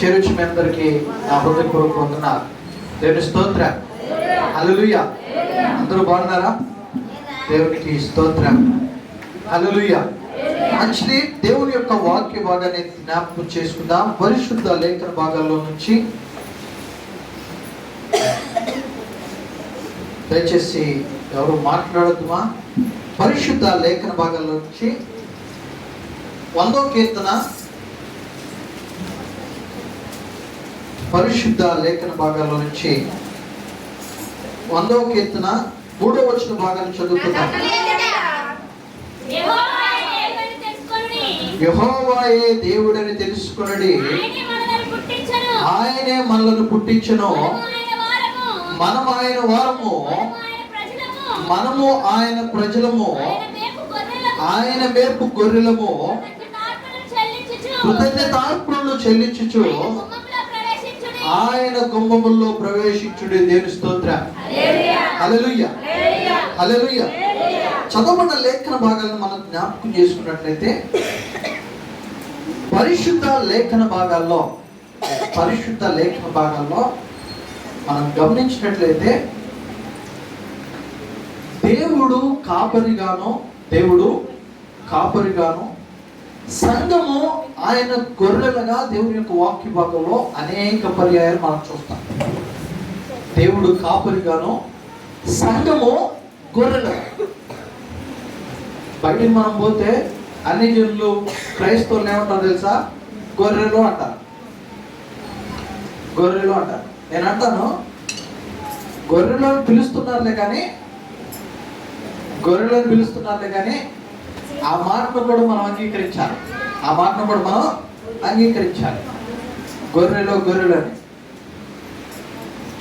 చేరుచు మీ అందరికీ నా హృదయపూర్వక వందనాలు. దేవుని స్తోత్రం. హల్లెలూయా. అందరూ బాగున్నారా? దేవునికి స్తోత్రం. హల్లెలూయా. మంచిది. దేవుని యొక్క వాక్య భాగాన్ని జ్ఞాపకం చేసుకుందాం. పరిశుద్ధ లేఖన భాగాల్లో నుంచి దయచేసి ఎవరు మాట్లాడద్దుమా. పరిశుద్ధ లేఖన భాగాల్లో నుంచి 100వ కీర్తన, పరిశుద్ధ లేఖన భాగాల్లో నుంచి 100వ కీర్తన 3వ వచన భాగాన్ని చదువుకుందాం. యెహోవాయే దేవుడని తెలుసుకొనుడి, ఆయనే మనలను పుట్టించెను, మనము ఆయన వారము, మనము ఆయన ప్రజలము, ఆయన మేపు గొర్రెలము, కృతజ్ఞతార్పణలు చెల్లించుచు ఆయన గుమ్మముల్లో ప్రవేశించుడి. దేవుని స్తోత్రం. హల్లెలూయా. హల్లెలూయా. చదవబడిన లేఖన భాగాలను మనం జ్ఞాపకం చేసుకున్నట్లయితే పరిశుద్ధ లేఖన భాగాల్లో మనం గమనించినట్లయితే దేవుడు కాపరిగాను సంఘము ఆయన గొర్రెలుగా దేవుని యొక్క వాక్య భాగంలో అనేక పర్యాయాలు మనం చూస్తాం. దేవుడు కాపరిగాను సంఘము గొర్రెలుగా. బయటికి మనం పోతే అన్ని జనులు క్రైస్తవులు ఏమంటారు తెలుసా? గొర్రెలు అంటారు. నేను అంటాను, గొర్రెలను పిలుస్తున్నారులే కానీ ఆ మాటను కూడా మనం అంగీకరించాలి. గొర్రెలు అని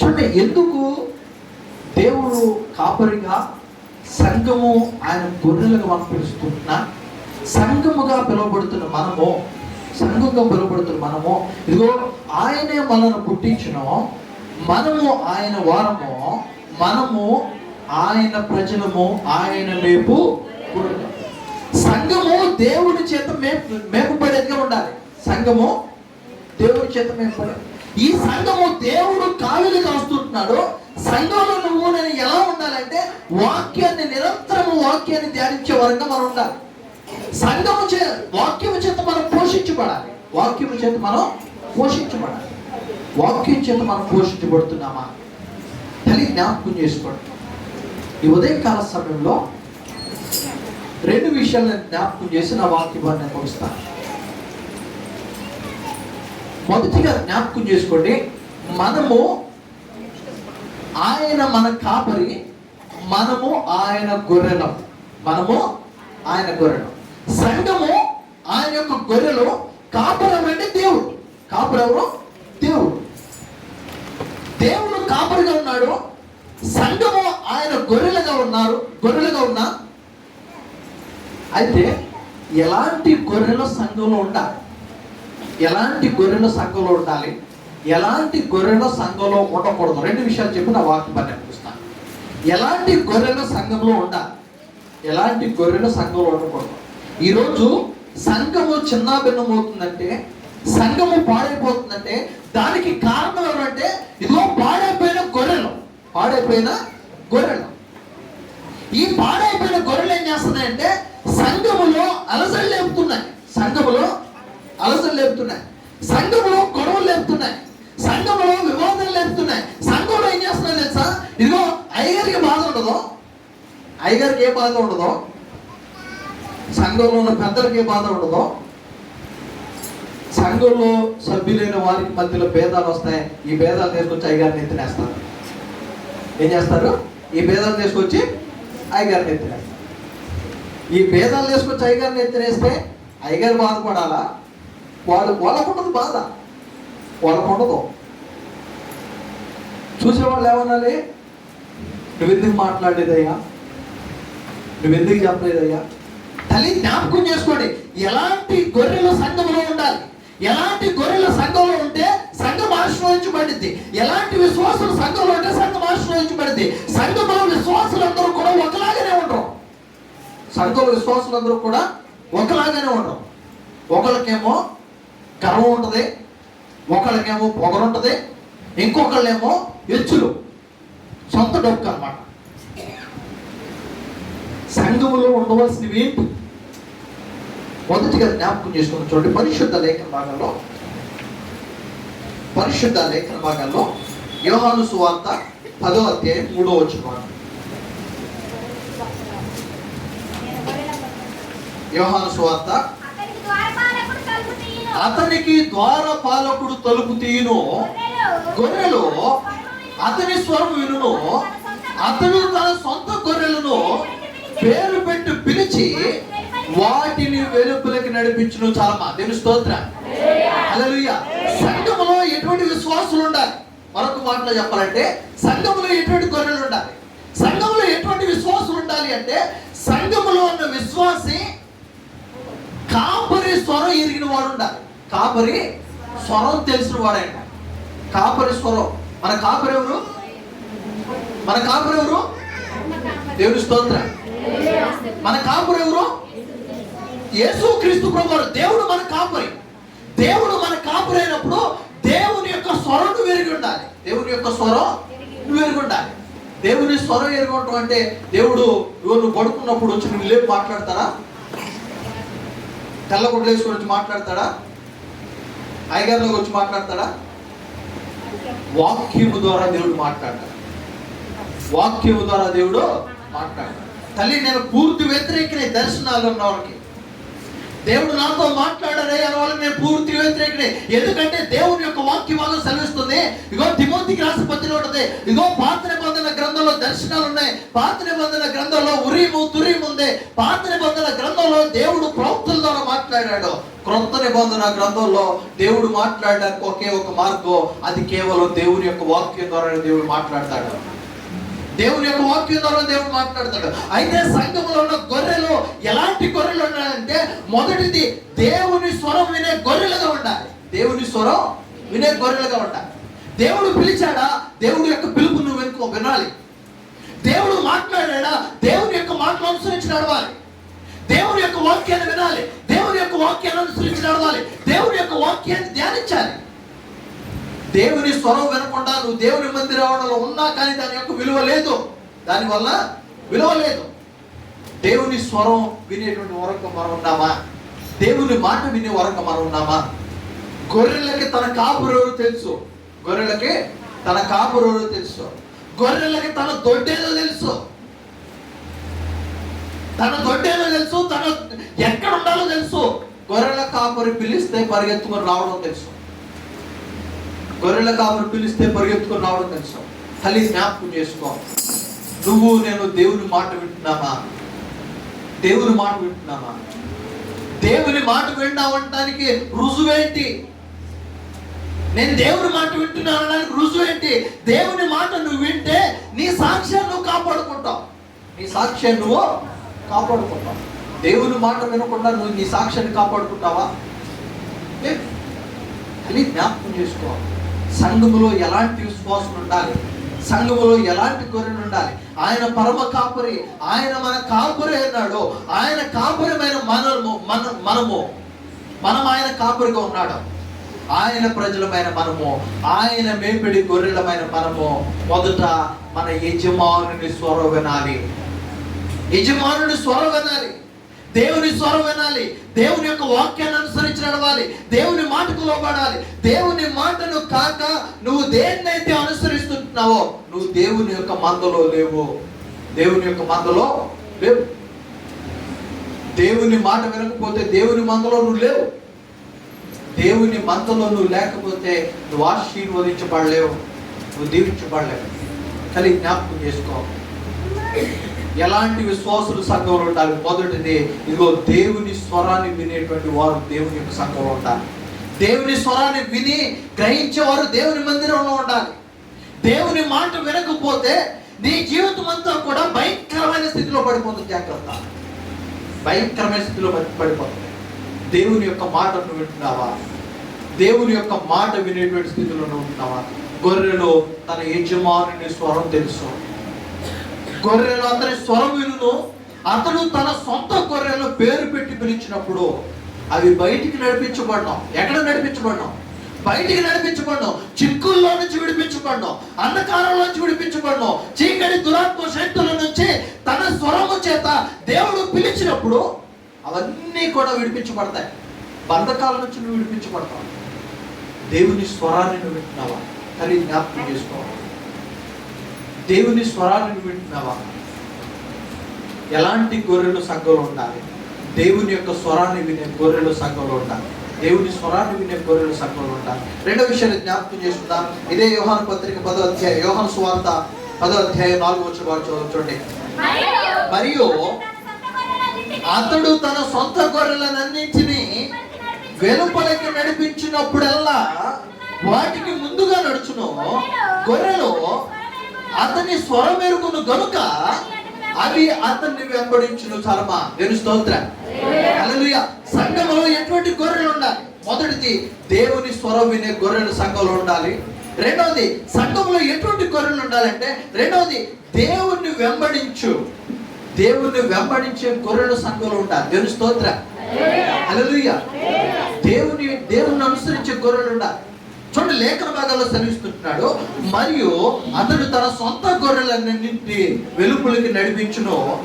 చూడండి. ఎందుకు దేవుడు కాపరిగా సంఘము ఆయన గొర్రెలుగా మనం పిలుస్తున్నా, సంఘముగా పిలువబడుతున్న మనము ఇదిగో ఆయనే మనను పుట్టించును, మనము ఆయన వారము, మనము ఆయన ప్రజలము, ఆయన మేపు. సంఘము దేవుడి చేత మేపబడేదిగా ఉండాలి. ఈ సంఘము దేవుడు కాలులు కాస్తుంటున్నాడు. సంఘంలో నేను ఎలా ఉండాలంటే వాక్యాన్ని ధ్యానించే వరంగా మనం ఉండాలి. సంఘము వాక్యము చేత మనం పోషించబడాలి. వాక్యం చేత మనం పోషించబడుతున్నామా తల్లి జ్ఞాపకం చేసుకోండి. ఈ ఉదయకాల సమయంలో 2 విషయాలను జ్ఞాపకం చేసి నా వాక్యాన్ని ముగిస్తాను. మొదటిగా జ్ఞాపకం చేసుకోండి, ఆయన మన కాపరి, మనము ఆయన గొర్రెలం. సంఘము ఆయన యొక్క గొర్రెలు. కాపరం అంటే దేవుడు. దేవుడు కాపరిగా ఉన్నాడు. సంఘము ఆయన గొర్రెలుగా ఉన్నా. అయితే ఎలాంటి గొర్రెల సంఘంలో ఉండాలి, ఎలాంటి గొర్రెల సంఘంలో ఉండకూడదు? 2 విషయాలు చెప్పి నా వాక్యాన్ని చూస్తాను. ఎలాంటి గొర్రెల సంఘంలో ఉండాలి, ఎలాంటి గొర్రెల సంఘంలో ఉండకూడదు. ఈరోజు సంఘము చిన్నాభిన్నమవుతుందంటే, సంఘము పాడైపోతుందంటే దానికి కారణం ఎవరంటే ఇదిగో పాడైపోయిన గొర్రెలు. ఈ పాడైపోయిన గొర్రెలు ఏం చేస్తున్నాయంటే సంఘములో అలసలు లేపుతున్నాయి, సంఘములో గొడవలు లేపుతున్నాయి, సంఘములో వివాదాలు లేపుతున్నాయి. సంఘంలో ఏం చేస్తున్నాయి తెలుసా? ఇదిగో అయ్యగారికి ఏ బాధ ఉండదో, సంఘంలో ఉన్న పెద్దలకి ఏ బాధ ఉండదో, సంఘంలో సభ్యులైన వారికి మధ్యలో భేదాలు వస్తాయి. ఈ భేదాలు తీసుకొచ్చి అయ్యగారిని ఎత్తినేస్తారు. ఏం చేస్తారు? ఈ భేదాలు తీసుకొచ్చి అయ్యగారిని ఎత్తినేస్తారు. ఈ భేదాలు తీసుకొచ్చి అయ్యగారిని ఎత్తినేస్తే అయ్యగారు బాధపడాలా? వాళ్ళకుండదు బాధ, వాళ్ళకుండదు. చూసేవాళ్ళు ఏమనాలి? నువ్వెందుకు మాట్లాడేదయ్యా, నువ్వెందుకు చెప్పలేదయ్యా? తల్లి జ్ఞాపకం చేసుకోండి, ఎలాంటి గొర్రెల సంఘంలో ఉండాలి. ఎలాంటి గొర్రెల సంఘంలో ఉంటే సంఘం ఆశీర్వదించబడింది. ఎలాంటి విశ్వాసులు సంఘంలో ఉంటే సంఘం ఆశీర్వదించబడింది. సంఘంలో విశ్వాసులందరూ కూడా ఒకలాగానే ఉండరు. విశ్వాసులందరూ కూడా ఒకలాగానే ఉండరు. ఒకరికేమో గర్వం ఉంటుంది, ఒకళ్ళకేమో పొగరుంటది, ఇంకొకళ్ళేమో ఎచ్చులు, సొంత డొక్కు అన్నమాట. సంఘములో ఉండవలసినవి ఏంటి? మొదటిగా జ్ఞాపకం చేసుకుని చూడండి, పరిశుద్ధ లేఖన భాగాల్లో యోహాను సువార్త 10వ అధ్యాయం 3వ వచనం. యోహాను సువార్త, అతనికి ద్వారపాలకుడు తలుపు తీయును, గొర్రెలు అతని స్వరం వినును, అతడు తన సొంత గొర్రెలను పేరు పెట్టి పిలిచి వాటిని వెలుపలికి నడిపించును. చాలా దేవుని స్తోత్రం, హల్లెలూయా. సంఘములో ఎటువంటి విశ్వాసులు ఉండాలి? మరొక మాటలో చెప్పాలంటే సంఘములో ఎటువంటి గొర్రెలు ఉండాలి, సంఘములో ఎటువంటి విశ్వాసులు ఉండాలి అంటే, సంఘములో ఉన్న విశ్వాసి కాపరి స్వరం ఎరిగిన వాడు ఉండాలి. కాపరి స్వరం తెలిసిన వాడైన కాపరి స్వరం. మన కాపరి ఎవరు? దేవుని స్తోత్రం. మన కాపరి ఎవరు? యేసుక్రీస్తు ప్రభువు. దేవుడు మన కాపరి. దేవుడు మన కాపరి అయినప్పుడు దేవుని యొక్క స్వరం ఎరిగి ఉండాలి. దేవుని యొక్క స్వరం ఎరిగి ఉండాలి. దేవుని స్వరం ఎరిగి ఉండటం అంటే, దేవుడు నువ్వు పడుకున్నప్పుడు వచ్చి నువ్వు లేపు మాట్లాడతాడా? తెల్లగుడ్డలు వేసుకొని వచ్చి మాట్లాడతాడా? ఐగారులోకి వచ్చి మాట్లాడతాడా? వాక్యము ద్వారా దేవుడు మాట్లాడతాడు. వాక్యము ద్వారా దేవుడు మాట్లాడతాడు. తల్లి, నేను పూర్తి వ్యతిరేకనే దర్శనాలు ఉన్న వాళ్ళకి. దేవుడు నాతో మాట్లాడారే అనే వాళ్ళకి నేను పూర్తి వ్యతిరేకనే. ఎందుకంటే దేవుని యొక్క వాక్యం వల్ల సెలవిస్తుంది. ఇగో తిమోతికి రాసిన పత్రికలో ఉంటుంది, ఇగో పాత నిబంధన గ్రంథంలో దర్శనాలు ఉన్నాయి, పాత నిబంధన గ్రంథంలో ఉరీము తురీము ఉంది, పాత నిబంధన గ్రంథంలో దేవుడు ప్రవక్తల ద్వారా మాట్లాడాడు. క్రొత్త నిబంధన గ్రంథంలో దేవుడు మాట్లాడడానికి ఒకే ఒక మార్గం, అది కేవలం దేవుని యొక్క వాక్యం ద్వారా దేవుడు మాట్లాడతాడు. దేవుని యొక్క వాక్యం ద్వారా దేవుడు మాట్లాడతాడు. అయితే సంఘములో ఉన్న గొర్రెలు ఎలాంటి గొర్రెలు ఉండాలంటే, మొదటిది దేవుని స్వరం వినే గొర్రెలుగా ఉండాలి. దేవుని స్వరం వినే గొర్రెలుగా ఉండాలి. దేవుడు పిలిచాడా, దేవుడి యొక్క పిలుపు నువ్వు వినాలి. దేవుడు మాట్లాడాడా, దేవుని యొక్క మాటలు అనుసరించి నడవాలి. దేవుని యొక్క వాక్యాన్ని వినాలి, దేవుని యొక్క వాక్యాన్ని అనుసరించి నడవాలి, దేవుని యొక్క వాక్యాన్ని ధ్యానించాలి. దేవుని స్వరం వినకుండా నువ్వు దేవుని మందిరంలో ఉన్నా కానీ దాని యొక్క విలువ లేదు, దానివల్ల విలువ లేదు. దేవుని స్వరం వినేటువంటి వరంగా మనం ఉన్నామా? దేవుని మాట వినే వరంగా మనం ఉన్నామా? గొర్రెలకి తన కాపురెవరు తెలుసు, గొర్రెలకి తన కాపురెవరు తెలుసు, గొర్రెలకి తన దొడ్డేదో తెలుసు, తన దొడ్డేదో తెలుసు, తన ఎక్కడ ఉండాలో తెలుసు. గొర్రెల కాపురి పిలిస్తే పరిగెత్తుకొని రావడం తెలుసు, గొర్రెల కాపురి పిలిస్తే పరిగెత్తుకొని రావడం తెలుసు. తల్లి, జ్ఞాపకం చేసుకో, నువ్వు నేను దేవుని మాట వింటున్నామా? దేవుని మాట వింటున్నామా? దేవుని మాట వింటామంటానికి రుజువేంటి? నేను దేవుని మాట వింటున్నాను అనడానికి రుజువేంటి? దేవుని మాట నువ్వు వింటే నీ సాక్ష్యాన్ని నువ్వు కాపాడుకుంటావు, నీ సాక్ష్యాన్ని నువ్వు కాపాడుకుంటావు. దేవుని మాట వినకుండా నువ్వు నీ సాక్ష్యాన్ని కాపాడుకుంటావా? అని జ్ఞాపకం చేసుకో. సంఘములో ఎలాంటి విశ్వాసం ఉండాలి, సంఘములో ఎలాంటి గొర్రెలు ఉండాలి. ఆయన పరమ కాపురి, ఆయన మన కాపురి అన్నాడు. ఆయన కాపురమైన మనం ఆయన కాపురిగా ఉన్నాడు. ఆయన ప్రజలమైన మనము, ఆయన మేపిడి గొర్రెలమైన మనము మొదట మన యజమానుని స్వరం వినాలి. యజమానుని స్వరం వినాలి, దేవుని స్వరం వినాలి, దేవుని యొక్క వాక్యాన్ని అనుసరించి నడవాలి, దేవుని మాటకు లోబడాలి. దేవుని మాటను కాక నువ్వు దేన్నైతే అనుసరిస్తున్నావో నువ్వు దేవుని యొక్క మందలో లేవు, దేవుని యొక్క మందలో లేవు. దేవుని మాట వినకపోతే దేవుని మందలో నువ్వు లేవు. దేవుని మందలో నువ్వు లేకపోతే నువ్వు ఆశీర్వదించబడలేవు, నువ్వు దీవించబడలేవు. కానీ జ్ఞాపకం చేసుకో, ఎలాంటి విశ్వాసులు సంఘంలో ఉండాలి? మొదటిది ఇదిగో దేవుని స్వరాన్ని వినేటువంటి వారు దేవుని యొక్క సంఘంలో ఉండాలి. దేవుని స్వరాన్ని విని గ్రహించేవారు దేవుని మందిరంలో ఉండాలి. దేవుని మాట వినకపోతే నీ జీవితం అంతా కూడా భయంకరమైన స్థితిలో పడిపోతుంది. జాగ్రత్త, భయంకరమైన స్థితిలో పడిపోతుంది. దేవుని యొక్క మాటను వింటున్నావా? దేవుని యొక్క మాట వినేటువంటి స్థితిలో ఉంటున్నావా? గొర్రెలు తన యజమానుని స్వరం తెలుసు, గొర్రెలు అతని స్వరం వినును. అతడు తన సొంత గొర్రెలు పేరు పెట్టి పిలిచినప్పుడు అవి బయటికి నడిపించబడినాం. ఎక్కడ నడిపించబడినాం? బయటికి నడిపించబడను, చిక్కుల్లో నుంచి విడిపించబడను, అంధకారంలో నుంచి విడిపించబడను, చీకటి దురాత్మ శక్తుల నుంచి తన స్వరము చేత దేవుడు పిలిచినప్పుడు అవన్నీ కూడా విడిపించబడతాయి. బంధకాల నుంచి నువ్వు విడిపించబడతావు. దేవుని స్వరాన్ని నువ్వు వింటున్నావా? కానీ జ్ఞాపకం చేసుకోవాలి, దేవుని స్వరాన్ని నువ్వు వింటున్నావా? ఎలాంటి గొర్రెలు సంఘంలో ఉండాలి? దేవుని యొక్క స్వరాన్ని వినే గొర్రెలు సంఘంలో ఉండాలి. దేవుని స్వరాన్ని వినే గొర్రెలు సంఘంలో ఉండాలి. రెండో విషయాన్ని జ్ఞాపకం చేసుకుందాం. ఇదే యోహాను పత్రిక 10వ అధ్యాయం, యోహాను సువార్త 10వ అధ్యాయం 4వ వచనం చూడండి. మరియు అతడు తన సొంత గొర్రెలన్నింటినీ వెలుపలకి నడిపించినప్పుడల్లా వాటికి ముందుగా నడుచును. గొర్రెలు అతని స్వరమెరుగును గనుక అవి అతన్ని వెంబడించును. చలమా దేవుని స్తోత్రం, హల్లెలూయా. సంఘంలో ఎటువంటి గొర్రెలు ఉండాలి? మొదటిది, దేవుని స్వరం వినే గొర్రెలు సంఘంలో ఉండాలి. రెండవది, సంఘంలో ఎటువంటి గొర్రెలు ఉండాలంటే, రెండవది దేవుణ్ణి వెంబడించే గొర్రెలు సంఘంలో ఉండాలి. దేవుని స్తోత్రం, హల్లెలూయా. దేవుని అనుసరించే గొర్రెలు ఉండాలి. చూడండి, లేఖన భాగాల్లో సెలవిస్తున్నాడు, మరియు అతడు తన సొంత గొర్రెలన్నింటినీ వెలుపలికి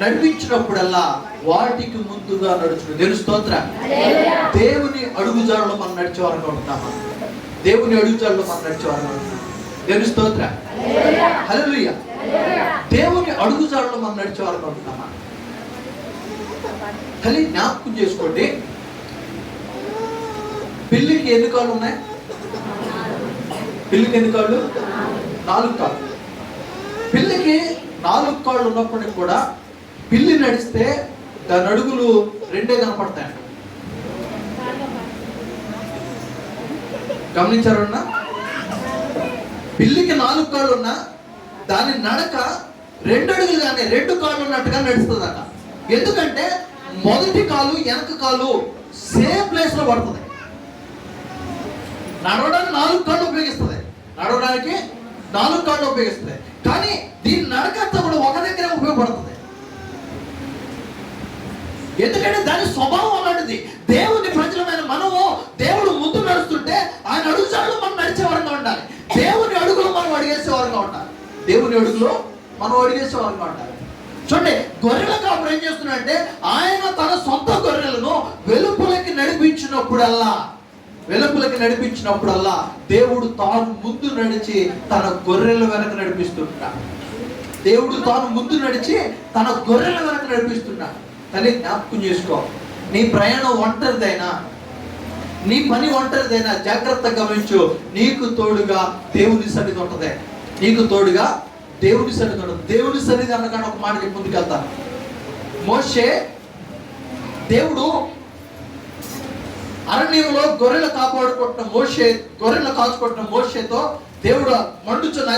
నడిపించినప్పుడల్లా వాటికి ముందుగా నడుచును. దేవుని స్తోత్రం. దేవుని అడుగుజాడలో మనం నడిచేవారుగా ఉంటామా? దేవుని అడుగుజాడలో మనం నడిచేవారుగా ఉంటాం. దేవుని స్తోత్రం, హల్లెలూయా. దేవుని అడుగుజాడలో మనం నడిచేవారుగా ఉంటామా? కానీ జ్ఞాపకం చేసుకోండి, పిల్లికి ఎన్ని కాళ్ళు ఉన్నాయి? పిల్లికి ఎన్ని కాళ్ళు? 4 కాళ్ళు. పిల్లికి 4 కాళ్ళు ఉన్నప్పటికీ కూడా పిల్లి నడిస్తే దాని అడుగులు 2 కనపడతాయి. గమనించారన్నా? పిల్లికి 4 కాళ్ళు ఉన్నా దాని నడక 2 అడుగులు కానీ 2 కాళ్ళు ఉన్నట్టుగా నడుస్తుందట. ఎందుకంటే మొదటి కాలు వెనక కాలు సేమ్ ప్లేస్ లో పడుతుంది. నడవడానికి 4 కాళ్ళు ఉపయోగిస్తుంది, కానీ దీని నడకంతా కూడా ఒక దగ్గరే ఉపయోగపడుతుంది. ఎందుకంటే దాని స్వభావం అలాంటిది. దేవుని ప్రజలమైన మనము దేవుడు ముందు నడుస్తుంటే ఆయన అడుగుజాడలు మనం నడిచేవారంగా ఉండాలి. దేవుని అడుగులు మనం అడిగేసేవారంగా ఉండాలి. చూడండి, గొర్రెల కాపురం ఏం చేస్తున్నాడంటే, ఆయన తన సొంత గొర్రెలను వెలుపలకి నడిపించినప్పుడల్లా దేవుడు తాను ముందు నడిచి తన గొర్రెల వెనక నడిపిస్తున్నాడు. తల్లి, జ్ఞాపకం చేసుకో, నీ ప్రయాణం ఒంటరిదైనా, నీ పని ఒంటరిదైనా జాగ్రత్తగా గమనించు. నీకు తోడుగా దేవుని సన్నిధి ఉంటది. దేవుని సన్నిధి అన్నగానే ఒక మాట చెప్పి ముందుకెళ్తాను. మోషే, దేవుడు అరణ్యంలో గొర్రెలు కాచుకుంటున్న మోషేతో దేవుడు మండుచున్న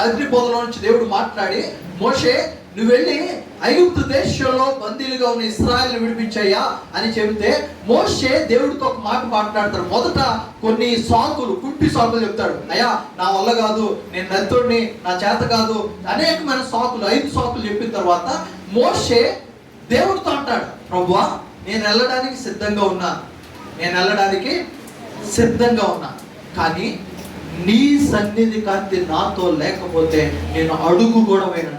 అగ్నిబోధలో నుంచి దేవుడు మాట్లాడి, మోషే నువ్వు వెళ్ళి ఐగుప్తు దేశంలో బందీలుగా ఉన్న ఇశ్రాయేలును విడిపించయ్యా అని చెబితే, మోషే దేవుడితో ఒక మాట మాట్లాడతాడు. మొదట కొన్ని కుంటి సాకులు చెప్తాడు. అయ్యా, నా వల్ల కాదు, నేను నత్తుడిని, నా చేత కాదు, అనేకమైన 5 సాకులు చెప్పిన తర్వాత మోషే దేవుడితో అంటాడు, ప్రభువా, నేను వెళ్ళడానికి సిద్ధంగా ఉన్నా, కానీ నీ సన్నిధి కాంతి నాతో లేకపోతే నేను అడుగు కూడా వేయను.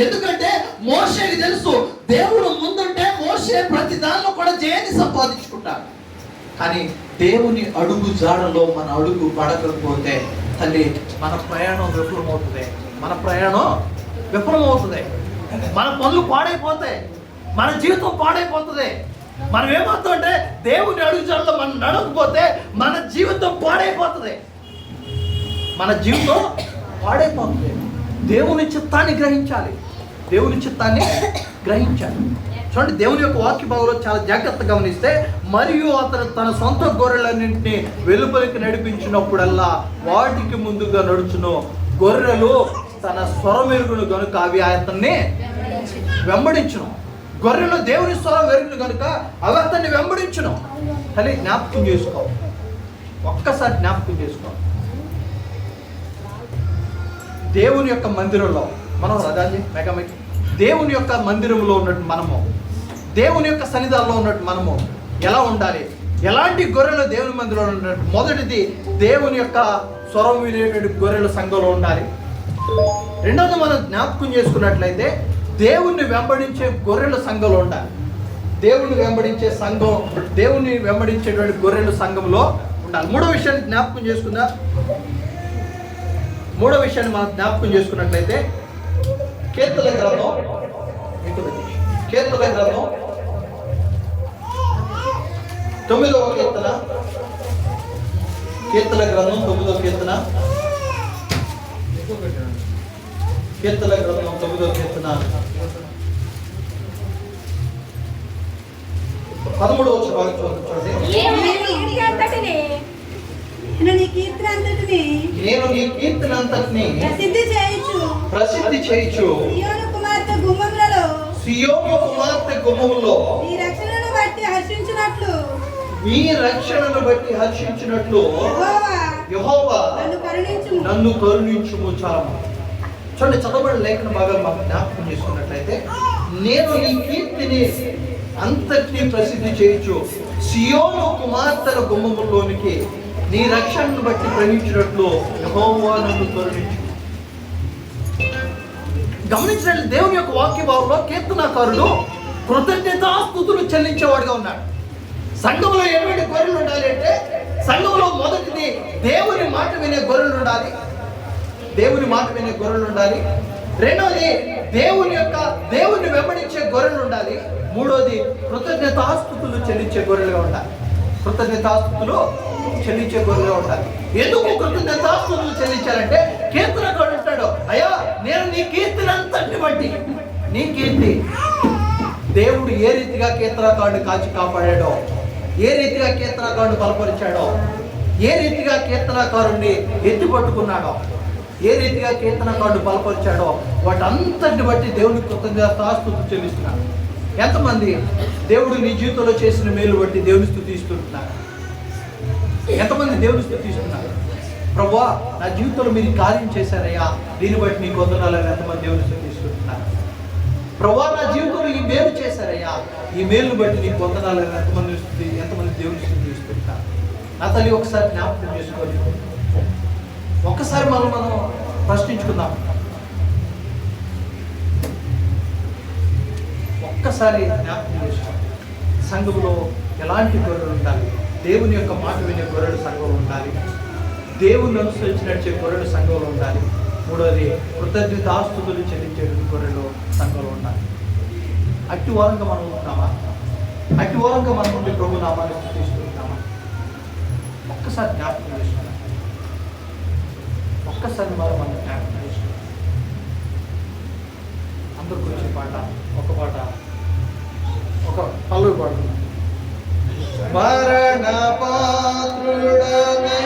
ఎందుకంటే మోషేకి తెలుసు, దేవుడు ముందుంటే మోషే ప్రతి దానిలో కూడా జయాన్ని సంపాదించుకుంటాడు. కానీ దేవుని అడుగు జాడలో మన అడుగు పడకపోతే తల్లి, మన ప్రయాణం విఫలమవుతుంది. మన పనులు పాడైపోతాయి, మన జీవితం పాడైపోతుంది. మనం ఏమవుతుందంటే, దేవుని అడుగుజాడలో మనం నడవకపోతే మన జీవితం పాడైపోతుంది. దేవుని చిత్తాన్ని గ్రహించాలి. చూడండి, దేవుని యొక్క వాక్య భాగంలో చాలా జాగ్రత్తగా గమనిస్తే, మరియు అతను తన సొంత గొర్రెలన్నింటినీ వెలుపలికి నడిపించినప్పుడల్లా వాటికి ముందుగా నడుచును. గొర్రెలు తన స్వరమెరుగును కనుక అవి అతన్ని వెంబడించును. గొర్రెలు దేవుని స్వరం ఎరుగును కనుక అవి అతన్ని వెంబడించును. కానీ జ్ఞాపకం చేసుకో, ఒక్కసారి జ్ఞాపకం చేసుకో. దేవుని యొక్క మందిరంలో మనం దేవుని యొక్క మందిరంలో ఉన్నట్టు మనము, దేవుని యొక్క సన్నిధానంలో ఉన్నట్టు మనము ఎలా ఉండాలి? ఎలాంటి గొర్రెలు దేవుని మందిలో ఉండాలి? మొదటిది, దేవుని యొక్క స్వరం వినేటువంటి గొర్రెలు సంఘంలో ఉండాలి. రెండవది, మనం జ్ఞాపకం చేసుకున్నట్లయితే దేవుణ్ణి వెంబడించే గొర్రెల సంఘంలో ఉండాలి. దేవుణ్ణి వెంబడించే సంఘం, దేవుణ్ణి వెంబడించేటువంటి గొర్రెల సంఘంలో ఉండాలి. మూడో విషయాన్ని జ్ఞాపకం చేసుకున్నట్లయితే కీర్తన గ్రంథం 9వ కీర్తన, కీర్తన గ్రంథం 9వ కీర్తన, కీర్తన గ్రంథం 9వ కీర్తన 13వ వచనం చూడండి. నేను నీ కీర్తన అంతటిని ప్రసిద్ధి చేయుచు సియోను కుమార్తె గుమ్మములో నీ రక్షణను బట్టి హర్షించినట్లు యెహోవా నన్ను కరుణించుము. చాలు చూడండి, చదవబడిన లేఖన భాగాలు మాకు జ్ఞాపకం చేసుకున్నట్లయితే, నేను నీ కీర్తిని అంతటినీ ప్రసిద్ధి చేయొచ్చు, సియోను కుమార్తెల గుమ్మములోనికి నీ రక్షణను బట్టి ప్రవహించినట్లు యెహోవా నన్ను కరుణించు. గమనించినట్లు దేవుని యొక్క వాక్య భావంలో కీర్తనాకారుడు కృతజ్ఞతాస్తుతులు చెల్లించేవాడుగా ఉన్నాడు. సంఘంలో ఎటువంటి గొర్రెలు ఉండాలి అంటే, సంఘంలో మొదటిది దేవుని మాట వినే గొర్రెలు ఉండాలి. రెండవది, దేవుని వెంబడించే గొర్రెలు ఉండాలి. మూడోది, కృతజ్ఞతాస్తుతులు చెల్లించే గొర్రెలుగా ఉండాలి. ఎందుకు కృతజ్ఞతాస్తుతులు చెల్లించాలంటే, కీర్తనకారుడు అంటాడు, అయ్యా నేను నీ కీర్తనంతటిని బట్టి, నీ కీర్తి దేవుడు ఏ రీతిగా కీర్తనకారుడు కాచి కాపాడాడో, ఏ రీతిగా కీర్తనకారుడు బలపరిచాడో, ఏ రీతిగా కీర్తనకారుడిని ఎత్తి పట్టుకున్నాడో, ఏ రీతిగా కీర్తనకారుడు బలపరిచాడో, వాటంతటిని బట్టి దేవునికి కృతజ్ఞతాస్తుతులు చెల్లిస్తున్నాడు. ఎంతమంది దేవుడు నీ జీవితంలో చేసిన మేలు బట్టి దేవుని స్తుతిస్తున్నారు? ఎంతమంది దేవుని స్తుతిస్తున్నారు? ప్రభువా, నా జీవితంలో మీరు కార్యం చేశారయ్యా, దీన్ని బట్టి నీకు వందనాలని ఎంతమంది దేవుని స్తుతిస్తున్నారు? ప్రభువా, నా జీవితంలో ఈ మేలు చేశారయ్యా, ఈ మేలును బట్టి నీకు వందనాలని ఎంతమంది దేవుని స్తుతిస్తున్నారు? నా తల్లి, ఒకసారి జ్ఞాపకం చేసుకోండి. ఒక్కసారి మనం ప్రశ్నించుకుందాం. ఒక్కసారి జ్ఞాపకం చేసుకోండి. సంఘంలో ఎలాంటి గొర్రెలు ఉండాలి? దేవుని యొక్క మాట వినే గొర్రెలు సంఘంలో ఉండాలి. దేవుని అనుసరించి నడిచే గొర్రెలు సంఘంలో ఉండాలి. మూడోది, కృతజ్ఞతాస్తుతులు చెల్లించే గొర్రెలు సంఘంలో ఉండాలి. అట్టి వారంగా మనం ఉంటున్నామా? అట్టి వారంగా మనం ఉండి ప్రభు నామాన్ని స్తుతిస్తున్నామా? ఒక్కసారి జ్ఞాపకం చేసుకున్నాం. ఒక్కసారి మనం జ్ఞాపకం చేసుకున్నాం. అందరి గురించి ఒక పాట ఒక పల్లవి పాడుతున్నాం. మరణ పాత్రుడనై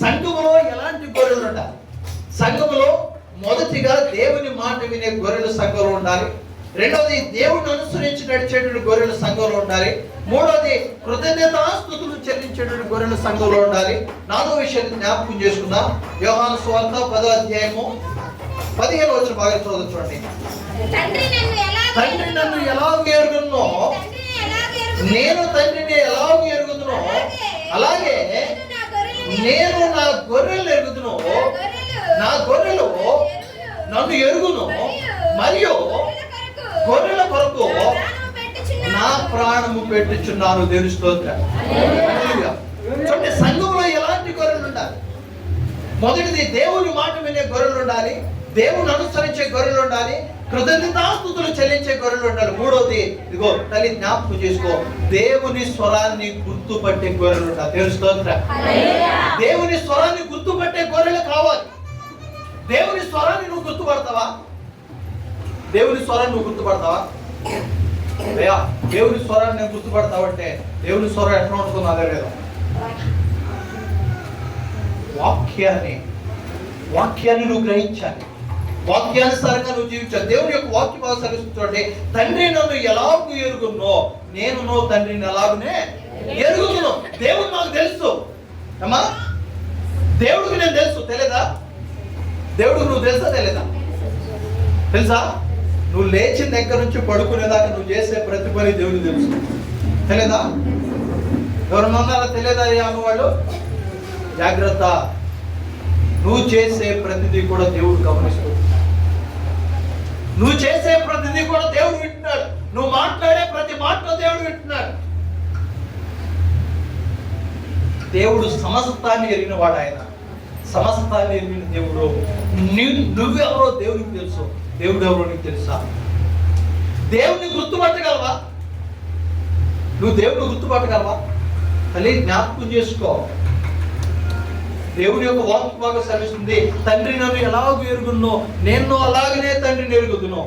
సంఘములో ఎలాంటి గొర్రెలు ఉండాలి? సంఘములో మొదటిగా దేవుని మాట వినే గొర్రెలు సంఘంలో ఉండాలి. రెండవది, దేవుని అనుసరించి నడిచేటువంటి గొర్రెలు సంఘంలో ఉండాలి. మూడవది, కృతజ్ఞతాస్తుతులు చెల్లించేటువంటి గొర్రెలు సంఘంలో ఉండాలి. నాలుగో విషయాన్ని జ్ఞాపకం చేసుకుందాం. యోహాను సువార్త 10వ అధ్యాయము 15వ వచనం బాగా చూడండి. తండ్రి నన్ను ఎలాగ ఎరుగుదునో, నేను తండ్రిని ఎలాగ ఎరుగుదునో, అలాగే నేను నా గొర్రెలు ఎరుగుదును, నా గొర్రెలు నన్ను ఎరుగును, మరియు గొర్రెల కొరకు నా ప్రాణము పెట్టుచున్నాను. దేవుని స్తోత్రం. చూడండి, సంఘంలో మొదటిది దేవుని మాట వినే గొర్రెలు ఉండాలి, దేవుని అనుసరించే గొర్రెలు ఉండాలి, కృతజ్ఞతాస్తుతులు చెల్లించే గొర్రెలు ఉండాలి. మూడోది ఇదిగో తల్లి జ్ఞాపకం చేసుకో, దేవుని స్వరాన్ని గుర్తుపట్టే గొర్రెలు ఉండాలి. దేవుని స్తోత్రం. దేవుని స్వరాన్ని గుర్తుపట్టే గొర్రెలు కావాలి. దేవుని స్వరాన్ని నువ్వు గుర్తుపడతావా? దేవుని స్వరాన్ని నువ్వు గుర్తుపడతావా? అయ్యా దేవుని స్వరాన్ని నేను గుర్తుపడతావంటే దేవుని స్వరం ఎట్లా ఉంటుందో అదే లేదు. వాక్యాన్ని నువ్వు గ్రహించాలి, వాక్యానుసారంగా నువ్వు జీవించాలి. దేవుని యొక్క వాక్యం అనుసరిస్తుంటే తండ్రి నన్ను ఎలాగూ ఎరుగున్నో నేను తండ్రిని ఎలాగునే ఎరుగుతున్నాను. దేవుడు నాకు తెలుసు అమ్మా, దేవుడికి నేను తెలుసు. తెలియదా? దేవుడికి నువ్వు తెలుసా? తెలియదా? తెలుసా? నువ్వు లేచిన దగ్గర నుంచి పడుకునేదాకా నువ్వు చేసే ప్రతి పని దేవుడికి తెలుసు. తెలియదా? ఎవరన్నా తెలియదా అన్నవాళ్ళు? జాగ్రత్త, నువ్వు చేసే ప్రతిదీ కూడా దేవుడు గమనిస్తూ, నువ్వు చేసే ప్రతిదీ కూడా దేవుడు వింటున్నాడు. నువ్వు మాట్లాడే ప్రతి మాటలో దేవుడు వింటున్నాడు. దేవుడు సమస్తాన్ని ఎరిగిన వాడు. ఆయన సమస్తాన్ని ఎరిగిన దేవుడు. నువ్వెవరో దేవునికి తెలుసు, దేవుడు ఎవరో నీకు తెలుసా? దేవుడిని గుర్తుపట్టగలవా? నువ్వు దేవుడిని గుర్తుపట్టగలవా? తల్లి జ్ఞాపకం చేసుకో, దేవుని యొక్క వాక్కు బాగా సెలవిస్తుంది, తండ్రి నన్ను ఎలాగూ ఎరుగున్నో నేను అలాగనే తండ్రిని ఎరుగుదును,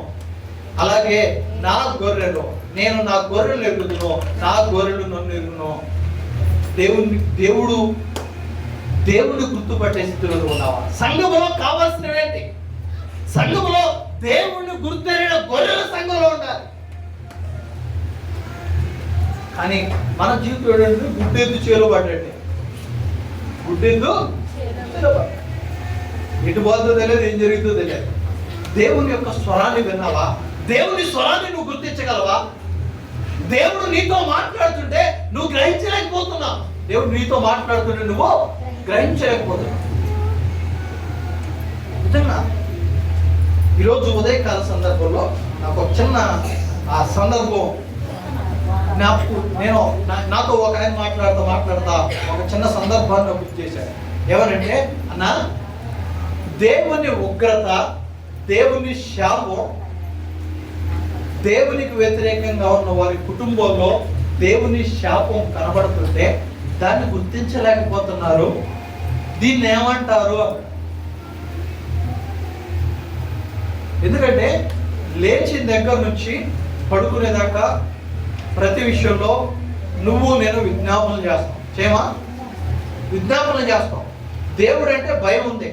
అలాగే నా గొర్రెలు నేను నా గొర్రెలు ఎరుగుదును, నా గొర్రెలు నన్ను ఎరుగును. దేవుడు గుర్తుపట్టే స్థితిలో ఉన్నావా? సంఘములో కావాల్సినవేంటి? సంఘములో దేవుణ్ణి గుర్తెరిగిన గొర్రెల సంఘంలో ఉండాలి. కానీ మన జీవితం ఏంటంటే గుడ్డెద్దు చేలో పడ్డండి, గుడ్డెద్దు ఎటు పోతుందో తెలియదు, ఏం జరుగుతుందో తెలియదు. దేవుని యొక్క స్వరాన్ని విన్నావా? దేవుని స్వరాన్ని నువ్వు గుర్తించగలవా? దేవుడు నీతో మాట్లాడుతుంటే నువ్వు గ్రహించలేకపోతున్నావు. దేవుడు నీతో మాట్లాడుతుంటే నువ్వు గ్రహించలేకపోతున్నావు. నిజంగా ఈరోజు ఉదయకాల సందర్భంలో నాకు ఒక చిన్న సందర్భం నేను నాతో ఒక ఆయన మాట్లాడుతా ఒక చిన్న సందర్భాన్ని గుర్తు చేశాడు. ఏమనంటే, అన్న, దేవుని ఉగ్రత, దేవుని శాపం, దేవునికి వ్యతిరేకంగా ఉన్న వారి కుటుంబంలో దేవుని శాపం కనబడుతుంటే దాన్ని గుర్తించలేకపోతున్నారు. దీన్ని ఏమంటారు? ఎందుకంటే లేచిన దగ్గర నుంచి పడుకునేదాకా ప్రతి విషయంలో నువ్వు నేను విజ్ఞాపనలు చేస్తాం. చేయమా? విజ్ఞాపనలు చేస్తాం. దేవుడు అంటే భయం ఉంది,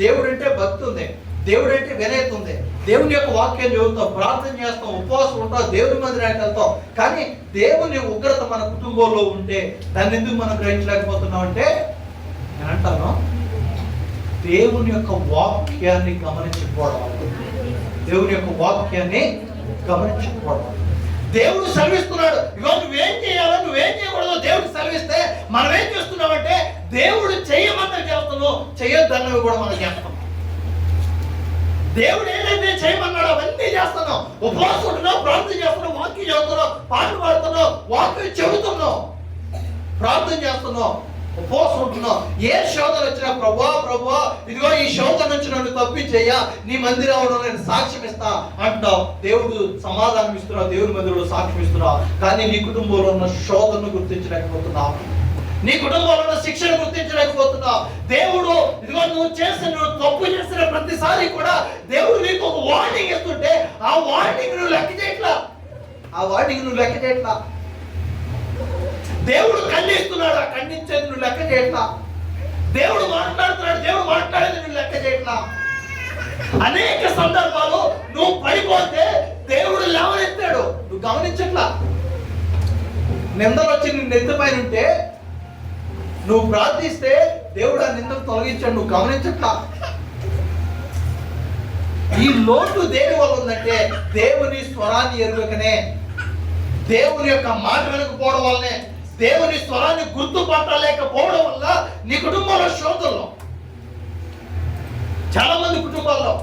దేవుడు అంటే భక్తి ఉంది, దేవుడు అంటే వినయత ఉంది. దేవుని యొక్క వాక్యం చదువుతాం, ప్రార్థన చేస్తాం, ఉపవాసం ఉంటాం, దేవుని మందిరానికి వెళ్తాం. కానీ దేవుని ఉగ్రత మన కుటుంబంలో ఉంటే దాన్ని ఎందుకు మనం గ్రహించలేకపోతున్నాం అంటే, నేను అంటాను, దేవుని యొక్క వాక్యాన్ని గమనించకపోవడం. దేవుని యొక్క వాక్యాన్ని గమనించకపోవడం. దేవుడు సెలవిస్తున్నాడు, ఇవాళ నువ్వేం చేయాలో నువ్వేం చేయకూడదో దేవుడు సెలవిస్తే మనం ఏం చేస్తున్నామంటే దేవుడు చేయమన్నా చేస్తున్నావు, చేయొద్దన్నవి కూడా మనం చేస్తాం. దేవుడు ఏదైతే చేయమన్నాడో అవన్నీ చేస్తున్నావు. ఉపవాసం ఉంటున్నావు, ప్రార్థన చేస్తున్నావు, వాక్యం చదువుతున్నావు, పాటలు పాడుతున్నావు, వాక్యం చెబుతున్నావు, ప్రార్థన చేస్తున్నావు, ఉపవాసం ఉంటున్నావు. ఏ శోధన వచ్చినా ప్రభువా ఇదిగో ఈ శోధన నుంచి నన్ను తప్పించేయ్యా, నీ మందిరంలో నేను సాక్ష్యం ఇస్తా అంటున్నావు. దేవుడు సమాధానం ఇస్తున్నావు, దేవుని మందిరంలో సాక్ష్యం ఇస్తున్నావు. కానీ నీ కుటుంబంలో ఉన్న శోధనను గుర్తించలేకపోతున్నావు, నీ కుటుంబంలో ఉన్న శిక్షను గుర్తించలేకపోతున్నావు. దేవుడు ఇదిగో నువ్వు తప్పు చేసిన ప్రతిసారి కూడా దేవుడు నీకు ఒక వార్నింగ్ ఇస్తుంటే ఆ వార్నింగ్ నువ్వు లెక్క చేయట్లా. దేవుడు ఖండిస్తున్నాడు, ఆ ఖండించేది నువ్వు లెక్క చేయట్లా. దేవుడు మాట్లాడుతున్నాడు, దేవుడు మాట్లాడేది నువ్వు లెక్క చేయట్లా. అనేక సందర్భాలు నువ్వు పడిపోతే దేవుడు లేవనెత్తాడు, నువ్వు గమనించట్లా. నిందలు వచ్చి నీ నెత్తి పైన ఉంటే నువ్వు ప్రార్థిస్తే దేవుడు ఆ నిందలు తొలగించాడు, నువ్వు గమనించట్లా. ఈ లోటు దేని వల్ల ఉందంటే దేవుని స్వరాన్ని ఎరుగకనే, దేవుని యొక్క మాట వినకపోవడం వల్లనే, దేవుని స్వరాన్ని గుర్తుపట్టలేకపోవడం వల్ల నీ కుటుంబంలో శోధనలో, చాలా మంది కుటుంబాల్లో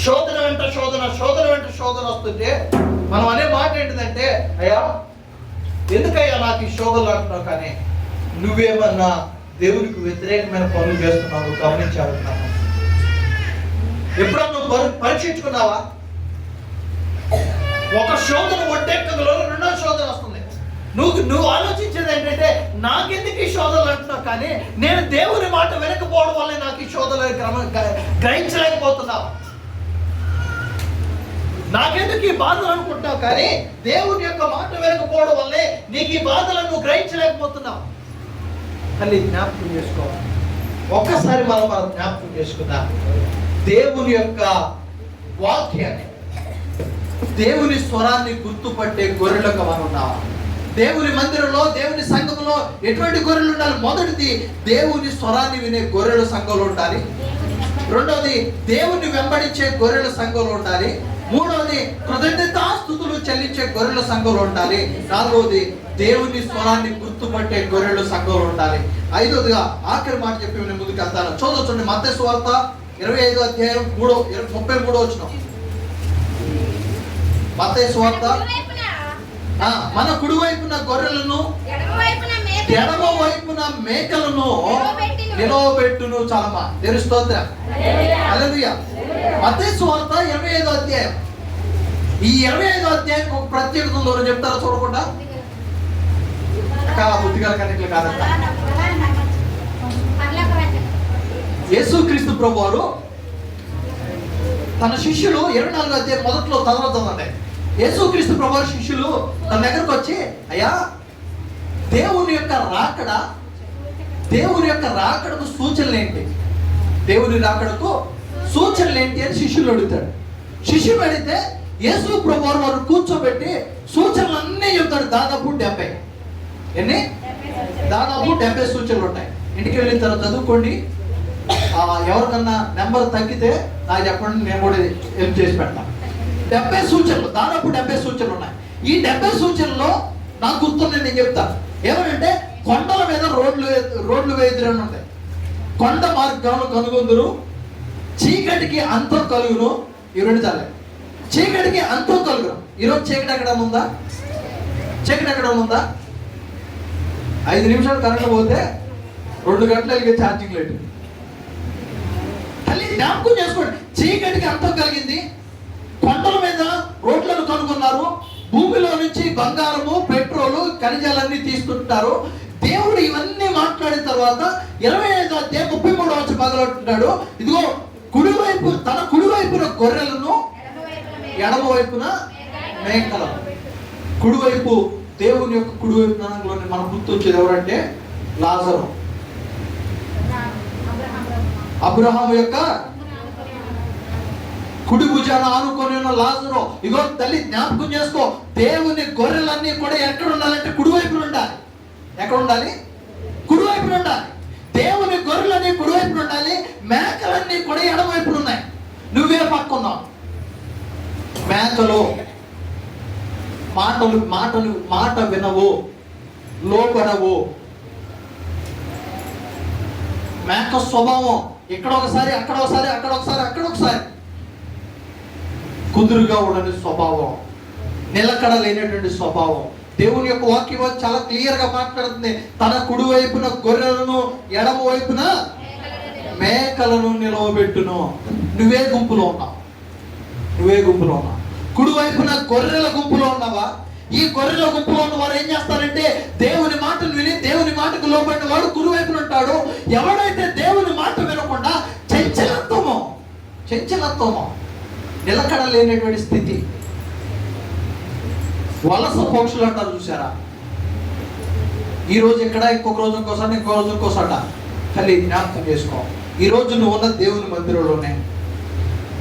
శోధన వెంట శోధన వస్తుంటే మనం అనే మాట ఏంటిదంటే, అయ్యా ఎందుకయ్యా నాకు ఈ శోధనలు అంటున్నావు, కానీ నువ్వేమన్నా దేవునికి వ్యతిరేకమైన పనులు చేస్తున్నావు గమనించాలన్నాను. ఎప్పుడన్నా నువ్వు పరీక్షించుకున్నావా? ఒక శోధన ఒడ్డెక్కగలో రెండో శోధన వస్తుంది. నువ్వు ఆలోచించేది ఏంటంటే నాకెందుకు ఈ శోధనలు అంటున్నావు, కానీ నేను దేవుని మాట వెనకపోవడం వల్లే నాకు ఈ శోధనలు గ్రహించలేకపోతున్నావు. నాకెందుకు ఈ బాధలు అనుకుంటున్నావు, కానీ దేవుని యొక్క మాట వెనకపోవడం వల్లే నీకు ఈ బాధలను నువ్వు గ్రహించలేకపోతున్నావు. తల్లి జ్ఞాపకం చేసుకోవాలి. ఒక్కసారి మనం జ్ఞాపకం చేసుకుందాం. దేవుని యొక్క వాక్యాన్ని, దేవుని స్వరాన్ని గుర్తుపట్టే గొర్రెలకు మనం ఉన్నావా? దేవుని మందిరంలో, దేవుని సంఘంలో ఎటువంటి గొర్రెలు ఉండాలి? మొదటిది దేవుని స్వరాన్ని వినే గొర్రెల సంఘంలో ఉండాలి. రెండవది దేవుని వెంబడించే గొర్రెల సంఘంలో ఉండాలి. మూడవది కృతజ్ఞతాస్తుతులు చెల్లించే గొర్రెల సంఘంలో ఉండాలి. నాలుగవది దేవుని స్వరాన్ని గుర్తుపట్టే గొర్రెల సంఘంలో ఉండాలి. ఐదవదిగా ఆఖరి మాట చెప్పి నేను ముందుకు వెళ్తాను. చూడండి మత్తయి సువార్త 25వ అధ్యాయం 33వ వచనం. మత్తయి సువార్త మన కుడి వైపున గొర్రెలను ఎడమ వైపున మేకలను నిలవబెట్టును. చాలమ్మా దేవుని స్తోత్రం. హల్లెలూయా. మత్తయి సువార్త 25వ అధ్యాయం. ఈ 25వ అధ్యాయం ఒక ప్రత్యేకత ఉందో చెప్తారా చూడకుండా? బుద్ధిగల కన్యకలు కాదంట. యేసుక్రీస్తు ప్రభువారు తన శిష్యులు 24వ అధ్యాయం మొదట్లో చదవద్దండి. యేసుక్రీస్తు ప్రభువారు శిష్యులు తన దగ్గరకు వచ్చి, అయ్యా దేవుని యొక్క రాకడకు సూచనలు ఏంటి, దేవుని రాకడకు సూచనలు ఏంటి అని శిష్యులు అడుగుతాడు. శిష్యులు అడిగితే యేసు ప్రభువారు వారు కూర్చోబెట్టి సూచనలు అన్నీ చెప్తాడు. దాదాపు 70 సూచనలు ఉంటాయి. ఇంటికి వెళ్ళిన తర్వాత చదువుకోండి. ఎవరికన్నా నెంబర్ తగ్గితే నాకు చెప్పండి, నేను కూడా హెల్ప్ చేసి పెడతాను. 70 సూచనలు, దాదాపు 70 సూచనలు ఉన్నాయి. ఈ 70 సూచనలో నాకు గుర్తుంది, నేను చెప్తాను. ఏమనంటే కొండల మీద రోడ్లు వేదురని ఉంటాయి. కొండ మార్గాలు కనుగొందురు, చీకటికి అంతం కలుగును. ఈ రెండు చాలే. చీకటికి అంతం కలుగును. ఈరోజు చీకటి ఎక్కడ ఉందా? 5 నిమిషాలు కరెంట్ పోతే 2 గంటలు వెలిగే ఛార్జింగ్ లైట్. తల్లి జ్ఞాపకం చేసుకోండి. చీకటికి అంతం కలిగింది. కొండల మీద రోడ్లను కనుగొన్నారు. భూమిలో నుంచి బంగారము, పెట్రోలు, ఖనిజాలన్నీ తీసుకుంటున్నారు. దేవుడు ఇవన్నీ మాట్లాడిన తర్వాత 25వ అధ్యాయం 33వ వచనం మొదలుపెట్టాడు. ఇదిగో తన కుడివైపున గొర్రెలను, ఎడమ వైపున మేకలను. కుడివైపు దేవుని యొక్క కుడివైపు మనకు గుర్తొచ్చేది ఎవరంటే లాజరు, అబ్రహాము యొక్క కుడి భుజాన ఆనుకొని ఉన్న లాజరు. ఇగో తల్లి జ్ఞాపకం చేసుకో, దేవుని గొర్రెలన్నీ కూడా ఎక్కడ ఉండాలంటే కుడివైపున ఉండాలి. ఎక్కడ ఉండాలి? కుడివైపున ఉండాలి. దేవుని గొర్రెలన్నీ కుడివైపున ఉండాలి. మేకలన్నీ కూడా ఎడమవైపున ఉన్నాయి. నువ్వే పక్కున్నావు. మేకలు మాట వినవు, లోపడవు. మేక స్వభావం ఇక్కడ ఒకసారి, అక్కడ ఒకసారి కుదురుగా ఉండని స్వభావం, నిలకడ లేనటువంటి స్వభావం. దేవుని యొక్క వాక్యం చాలా క్లియర్ గా మాట్లాడుతుంది. తన కుడి వైపున గొర్రెలను, ఎడమ వైపున మేకలను నిలవబెట్టును. నువ్వే గుంపులో ఉన్నావు. కుడి వైపున గొర్రెల గుంపులో ఉన్నావా? ఈ గొర్రెల గుంపులో ఉన్న వారు ఏం చేస్తారంటే దేవుని మాటను విని దేవుని మాటకు లోబడిన వాడు కుడి వైపున ఉంటాడు. ఎవడైతే దేవుని మాట వినకుండా చంచలత్వమో నిలకడ లేనటువంటి స్థితి, వలస పక్షులు అంటారు చూసారా? ఈ రోజు ఇక్కడ, ఇంకొక రోజు ఇంకోసాట. తల్లి జ్ఞాపకం చేసుకో, ఈ రోజు నువ్వు ఉన్న దేవుని మందిరంలోనే.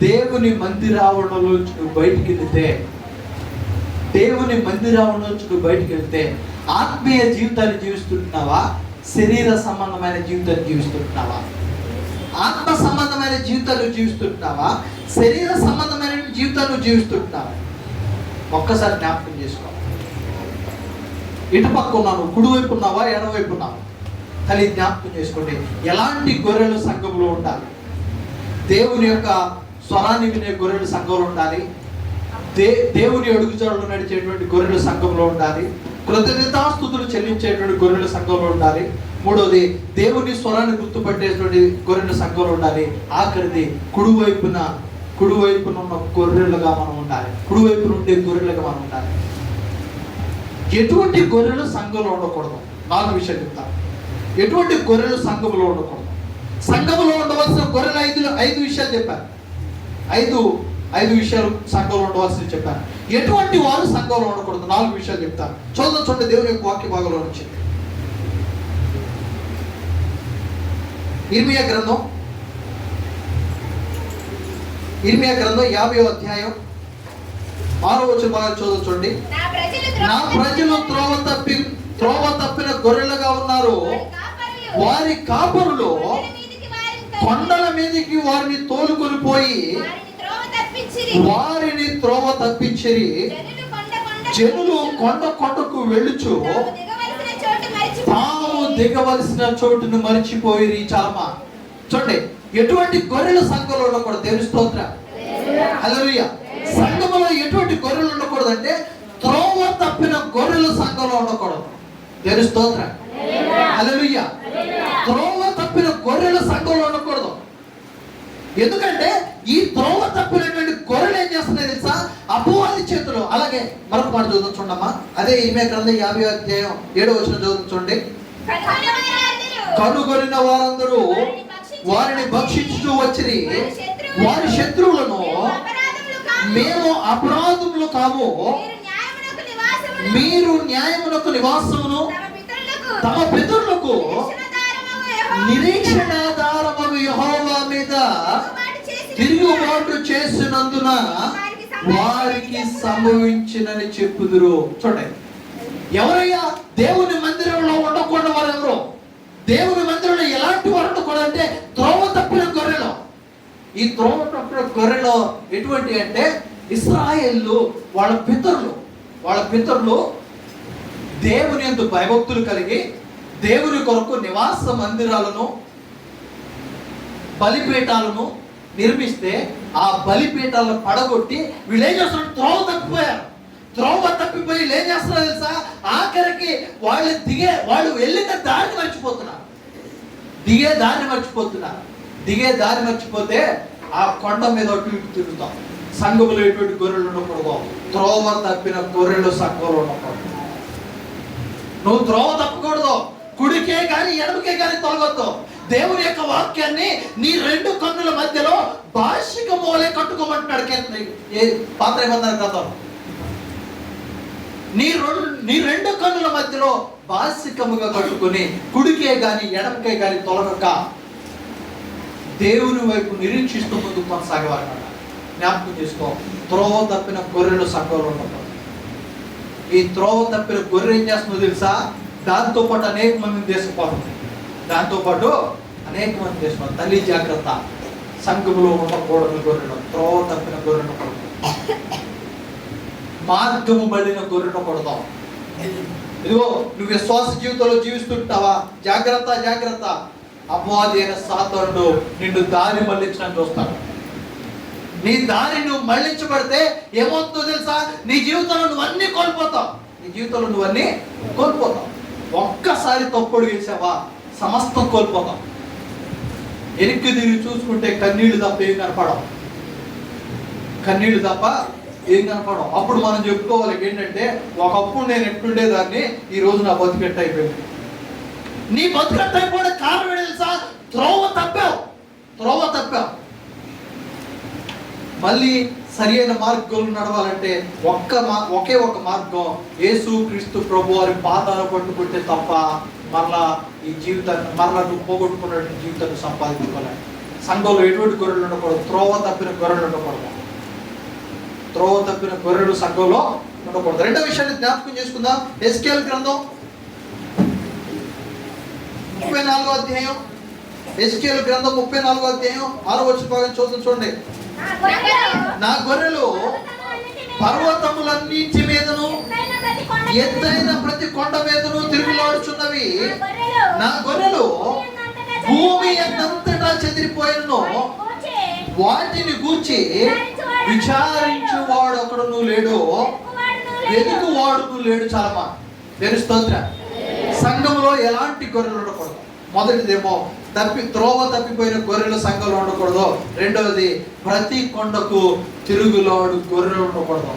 దేవుని మందిరావరణలోంచి నువ్వు బయటికి వెళ్తే ఆత్మీయ జీవితాన్ని జీవిస్తుంటున్నావా? శరీర సంబంధమైన జీవితాన్ని జీవిస్తుంటున్నావా? ఆత్మ సంబంధమైన జీవితాలు జీవిస్తుంటున్నావా? శరీర సంబంధమైన జీవితాలు జీవిస్తుంటున్నావా? ఒక్కసారి జ్ఞాపకం చేసుకో. ఇటుపక్క ఉన్నాను, కుడివైపు ఉన్నావా, ఎడమవైపు ఉన్నావా? తల్లి జ్ఞాపకం చేసుకోండి. ఎలాంటి గొర్రెలు సంఘంలో ఉండాలి? దేవుని యొక్క స్వరాన్ని వినే గొర్రెలు సంఘంలో ఉండాలి. దేవుని అడుగుజాడలు నడిచేటువంటి గొర్రెలు సంఘంలో ఉండాలి. కృతజ్ఞతాస్తుతులు చెల్లించేటువంటి గొర్రెలు సంఘంలో ఉండాలి. మూడోది దేవుని స్వరాన్ని గుర్తుపట్టేటువంటి గొర్రెల సంఘంలో ఉండాలి. ఆఖరిది కుడివైపున ఉన్న గొర్రెలుగా మనం ఉండాలి. కుడివైపున ఉండే గొర్రెలుగా మనం ఉండాలి. ఎటువంటి గొర్రెలు సంఘంలో ఉండకూడదు? 4 విషయాలు చెప్తాను. ఎటువంటి గొర్రెలు సంఘంలో ఉండకూడదు? సంఘంలో ఉండవలసిన గొర్రెలు 5 విషయాలు చెప్పాను. 5 విషయాలు సంఘంలో ఉండవలసింది చెప్పాను. ఎటువంటి వారు సంఘంలో ఉండకూడదు? 4 విషయాలు చెప్తాను. చూడండి దేవుని యొక్క వాక్య భాగంలో నుంచి. ఇర్మియా గ్రంథం 50వ అధ్యాయం 6వ వచనం బాగా చూడండి. నా ప్రజలు త్రోవ తప్పిన గొర్రెలుగా ఉన్నారు. వారి కాపరులు కొండల మీదకి వారిని తోలుకొని పోయి వారిని త్రోవ తప్పించిరి. జనులు కొండకు వెళ్ళుచు తాము దిగవలసిన చోటును మరిచిపోయి. చాలమా చూడండి, ఎటువంటి గొర్రెలు సంఘంలో ఉండకూడదు? దేవుని స్తోత్రం. హల్లెలూయా. సంఘంలో ఎటువంటి గొర్రెలు ఉండకూడదు అంటే త్రోవ తప్పిన గొర్రెలు సంఘంలో ఉండకూడదు. దేవుని స్తోత్రం. హల్లెలూయా. త్రోవ తప్పిన గొర్రెలు సంఘంలో ఉండకూడదు. ఎందుకంటే ఈ త్రోవ తప్పినటువంటి గొర్రెలు ఏం చేస్తున్నాయి తెలుసా? అపవాది చేతులు. అలాగే మరొక మాట చదువుతాం చూడమ్మా. అదే ఇర్మియా గ్రంథం 50వ అధ్యాయం 7వ వచనం చదువుతాం చూడండి. కనుగొనిన వారందరూ వారిని భక్షించుతూ వచ్చిరి. వారి శత్రువులను మేము అపరాధములు కాము, మీరు న్యాయమునకు నివాసమును తమ పితరులకు నిరీక్షణాధారమగు యెహోవా మీద తిరుగుబాటు చేసినందున వారికి సంభవించినని చెప్పుదురు. చూడండి, ఎవరయ్యా దేవుని మందిరంలో ఉండకూడదు? వారు ఎవరు? దేవుని మందిరంలో ఎలాంటి వారు ఉండకూడదు అంటే త్రోవ తప్పిన గొర్రెలు. ఈ త్రోవ తప్పిన గొర్రెలు ఎటువంటి అంటే ఇశ్రాయేలు వాళ్ళ పితరులు దేవుని యందు భయభక్తులు కలిగి దేవుని కొరకు నివాస మందిరాలను బలిపీఠాలను నిర్మిస్తే ఆ బలిపీఠాలను పడగొట్టి వీళ్ళు ఏం చేస్తున్నారు? త్రోవ తప్పిపోయి ఏం చేస్తున్నారు తెలుసా? ఆఖరికి వాళ్ళు వెళ్ళిన దారిని మర్చిపోతున్నారు. దిగే దారి మర్చిపోతే ఆ కొండ మీద అటు ఇటు తిరుగుతాం. సంఘములో ఎటువంటి గొర్రెలు ఉండకూడదు. త్రోవ తప్పిన గొర్రెలు సంఘంలో ఉండకూడదు. నువ్వు త్రోవ తప్పకూడదు. కుడికే కానీ ఎడమకే కానీ తొలగొద్దు. దేవుని యొక్క వాక్యాన్ని నీ 2 కన్నుల మధ్యలో భాషిక మూలే కట్టుకోమంటున్నాడు. పాత నిబంధన గ్రంథం. నీ 2 కన్నుల మధ్యలో భాషికముగా కట్టుకుని కుడికే గాని ఎడమకే గాని తొలగక దేవుని వైపు నిరీక్షిస్తూ ముందుకు కొనసాగేవారు. జ్ఞాపకం చేసుకో, త్రోవ తప్పిన గొర్రెలు సంఘంలో ఉండకూడదు. ఈ త్రోవ తప్పిన గొర్రె ఏం చేస్తుందో తెలుసా? దాంతో పాటు అనేక మందిని తీసుకుపోతుంది. తల్లి జాగ్రత్త. సంఘములో ఉండకూడని గొర్రెలు, త్రోవ తప్పిన గొర్రెను కూడదు. మార్గము బడిన గొర్రెను కూడదు. ఇదిగో నువ్వు విశ్వాస జీవితంలో జీవిస్తుంటావా? జాగ్రత్త. అపవాది అయిన సాతానుడు నిన్ను దారి మళ్ళించడానికి చూస్తాడు. నీ దారి నువ్వు మళ్ళించబడితే ఏమవుతుందో తెలుసా? నీ జీవితంలో నువ్వన్నీ కోల్పోతావు. ఒక్కసారి తప్పుడు వేసావా సమస్తం కోల్పోతాం. వెనక్కి తిరిగి చూసుకుంటే కన్నీళ్లు తప్ప ఏం కనపడవు. అప్పుడు మనం చెప్పుకోవాలి ఏంటంటే, ఒకప్పుడు నేను ఎట్టుండేదాన్ని, ఈ రోజు నా బతుకెట్టు అయిపోయింది. నీ బతుకెట్టు అయిపోవడం కారణం ఏంటి తెలుసా? త్రోవ తప్పావు. మళ్ళీ సరి అయిన మార్గంలో నడవాలంటే ఒకే ఒక మార్గం, యేసు క్రీస్తు ప్రభు వారి పాదాలు పట్టుకుంటే తప్ప మరలా ఈ జీవితాన్ని నువ్వు పోగొట్టుకున్న జీవితాన్ని సంపాదించుకోవాలి. సంఘంలో ఎటువంటి గొర్రెలు ఉండకూడదు. త్రోవ తప్పిన గొర్రెలు సంఘంలో ఉండకూడదు. 2వ విషయాన్ని జ్ఞాపకం చేసుకుందాం. ఎస్కేల్ గ్రంథం 34వ అధ్యాయం. 6వ వచనం చూడండి. నా గొర్రెలు పర్వతములన్నింటి మీదను ఎత్తైన ప్రతి కొండ మీదను తిరుగులాడుచున్నవి. నా గొర్రెలు భూమి ఎంతంతటా చెదిరిపోయినను వాటిని గూర్చి విచారించువాడు ఒకడును లేడు, వెతుకువాడును లేడు. చాలమా. దేవుని స్తోత్రం. సంఘంలో ఎలాంటి గొర్రెలు ఉండకూడదు. మొదటిదేమో త్రోవ తప్పిపోయిన గొర్రెలు సంఘంలో ఉండకూడదు. రెండవది ప్రతి కొండకు తిరుగులాడు గొర్రెలు ఉండకూడదు.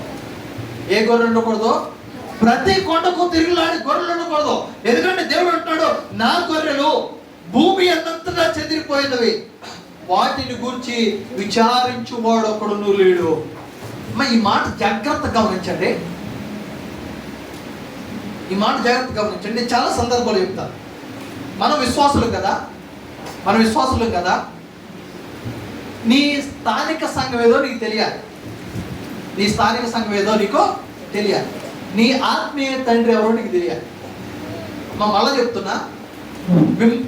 ఏ గొర్రెలు ఉండకూడదు? ప్రతి కొండకు తిరుగులాడి గొర్రెలు ఉండకూడదు. ఎందుకంటే దేవుడు అంటున్నాడు, నా గొర్రెలు భూమి అంతటా చెదిరిపోయినవి, వాటిని గురించి విచారించువాడు ఒకడును లేడు. ఈ మాట జాగ్రత్తగా గమనించండి. ఈ మాట జాగ్రత్తగా గమనించండి. నేను చాలా సందర్భాలు చెప్తాను. మనం విశ్వాసులు కదా, నీ స్థానిక సంఘం ఏదో నీకు తెలియాలి. నీ ఆత్మీయ తండ్రి ఎవరో నీకు తెలియాలి. మళ్ళా చెప్తున్నా,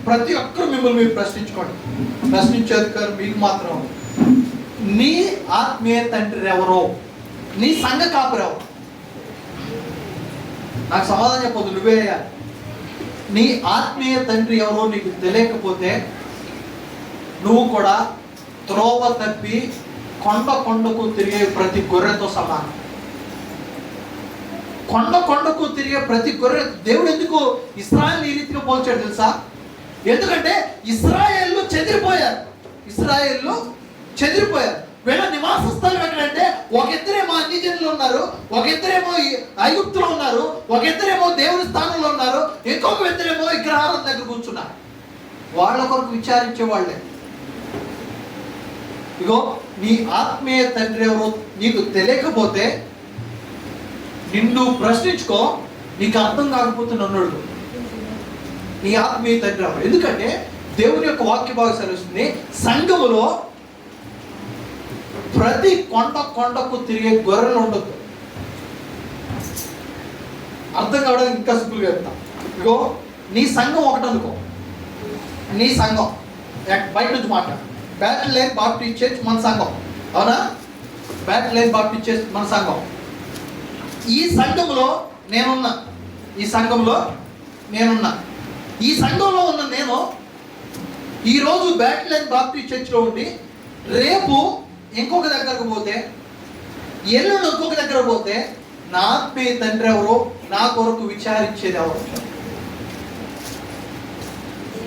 ప్రతి ఒక్కరు మిమ్మల్ని మీరు ప్రశ్నించుకోండి. ప్రశ్నించే అధికారం మీకు మాత్రం. నీ ఆత్మీయ తండ్రి ఎవరో, నీ సంఘ కాపురు ఎవరు? నాకు సమాధానం చెప్పొద్దు, నువ్వే అయ్యాలి. నీ ఆత్మీయ తండ్రి ఎవరో నీకు తెలియకపోతే నువ్వు కూడా త్రోవ తప్పి కొండకు తిరిగే ప్రతి గొర్రెతో సమానం. కొండకు తిరిగే ప్రతి గొర్రె. దేవుడు ఎందుకు ఇశ్రాయేలు ఈ రీతిగా పోల్చాడు తెలుసా? ఎందుకంటే ఇశ్రాయేలు చెదిరిపోయారు. వీళ్ళ నివాస స్థలం ఎక్కడంటే, ఒక ఇద్దరేమో అన్ని జనులు ఉన్నారు, ఒక ఇద్దరేమో ఐగుప్తులో ఉన్నారు, ఒక ఇద్దరేమో దేవుని స్థానంలో ఉన్నారు, ఇంకొక ఇద్దరేమో విగ్రహాల దగ్గర కూర్చున్నారు. వాళ్ళ కొరకు విచారించే వాళ్ళే. ఇగో, నీ ఆత్మీయ తండ్రి ఎవరో నీకు తెలియకపోతే నిన్ను ప్రశ్నించుకో. నీకు అర్థం కాకపోతే నన్నుడు, నీ ఆత్మీయ తండ్రి ఎవరు? ఎందుకంటే దేవుని యొక్క వాక్య భాగం సెలవుస్తుంది, సంఘములో ప్రతి కొండకు తిరిగే గొర్రెలు ఉండదు. అర్థం కావడానికి ఇంకా సింపుల్గా చెప్తా. ఇగో, నీ సంఘం ఒకటి అనుకో. నీ సంఘం బయట నుంచి మాట్లాడు. బ్యాటిల్ లైన్ బాప్టిస్ట్ చర్చ్ మన సంఘం, అవునా? బ్యాటిల్ లైన్ బాప్టిస్ట్ చర్చ్ మన సంఘం. ఈ సంఘంలో నేనున్నా. ఈ సంఘంలో ఉన్న నేను ఈరోజు బ్యాటిల్ లైన్ బాప్టిస్ట్ చర్చ్లో ఉండి, రేపు ఇంకొక దగ్గరకు పోతే, ఎల్లుండి ఇంకొక దగ్గర పోతే, నా ఆత్మీయ తండ్రి ఎవరో నా కొరకు విచారించేది ఎవరు?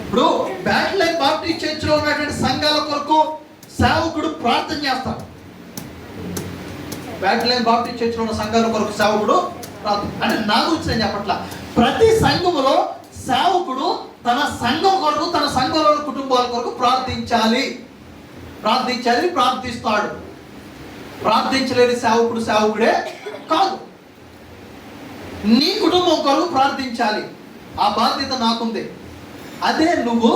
ఇప్పుడు బ్యాటిల్ లైన్ బాప్టిస్ట్ చర్చ్లో ఉన్నటువంటి సంఘాల కొరకు సేవకుడు ప్రార్థన చేస్తాడు. బ్యాటిల్ లైన్ బాప్టిస్ట్ చర్చ్లో ఉన్న సంఘాల కొరకు సేవకుడు ప్రార్థన, అంటే నా గురించి నేను చెప్పట్లా. ప్రతి సంఘములో సేవకుడు తన సంఘం కొరకు, తన సంఘంలో కుటుంబాల కొరకు ప్రార్థిస్తాడు. ప్రార్థించలేని సేవకుడే కాదు. నీ కుటుంబం కొరకు ప్రార్థించాలి. ఆ బాధ్యత నాకుంది. అదే నువ్వు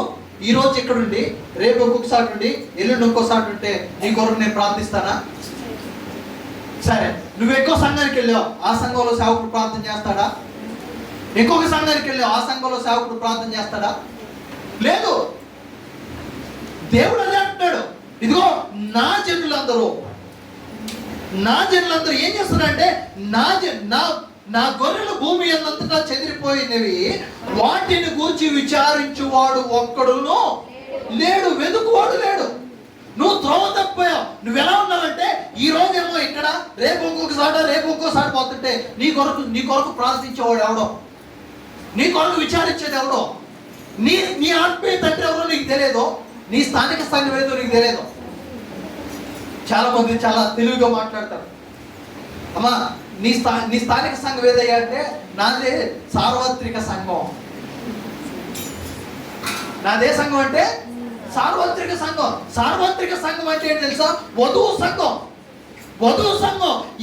ఈరోజు ఇక్కడుండి, రేపు ఇంకొకసారి ఉండి, ఎల్లుండి ఇంకోసారి ఉంటే నీ కొరకు నేను ప్రార్థిస్తానా? సరే, నువ్వు ఎక్కువ సంఘానికి వెళ్ళావు, ఆ సంఘంలో సేవకుడు ప్రార్థన చేస్తాడా? ఇంకొక సంఘానికి వెళ్ళావు, ఆ సంఘంలో సేవకుడు ప్రార్థన చేస్తాడా? లేదు. దేవుడు అదే అంటున్నాడు, ఇదిగో నా జనులందరూ ఏం చేస్తున్నారంటే, నా గొర్రెలు భూమి అంతటా చెదిరిపోయినవి, వాటిని గూర్చి విచారించువాడు ఒక్కడును లేడు, వెతుకువాడు లేడు. నువ్వు త్రోవ తప్పిపోయావు. నువ్వు ఎలా ఉన్నావంటే, ఈ రోజేమో ఇక్కడ, రేపు ఇంకొకసారి పోతుంటే నీ కొరకు ప్రార్థించేవాడు ఎవడో, నీ కొరకు విచారించేది ఎవడో, నీ ఆత్మీయ తండ్రి ఎవరో నీకు తెలియదు, నీ స్థానిక సంఘం ఏదో నీకు తెలియదు. చాలా మంది చాలా తెలివిగా మాట్లాడతారు. అమ్మా, నీ స్థానిక సంఘం ఏదయ్యా అంటే, నాదే సార్వత్రిక సంఘం. నాదే సంఘం అంటే సార్వత్రిక సంఘం. సార్వత్రిక సంఘం అంటే ఏంటి తెలుసా? వధువు సంఘం.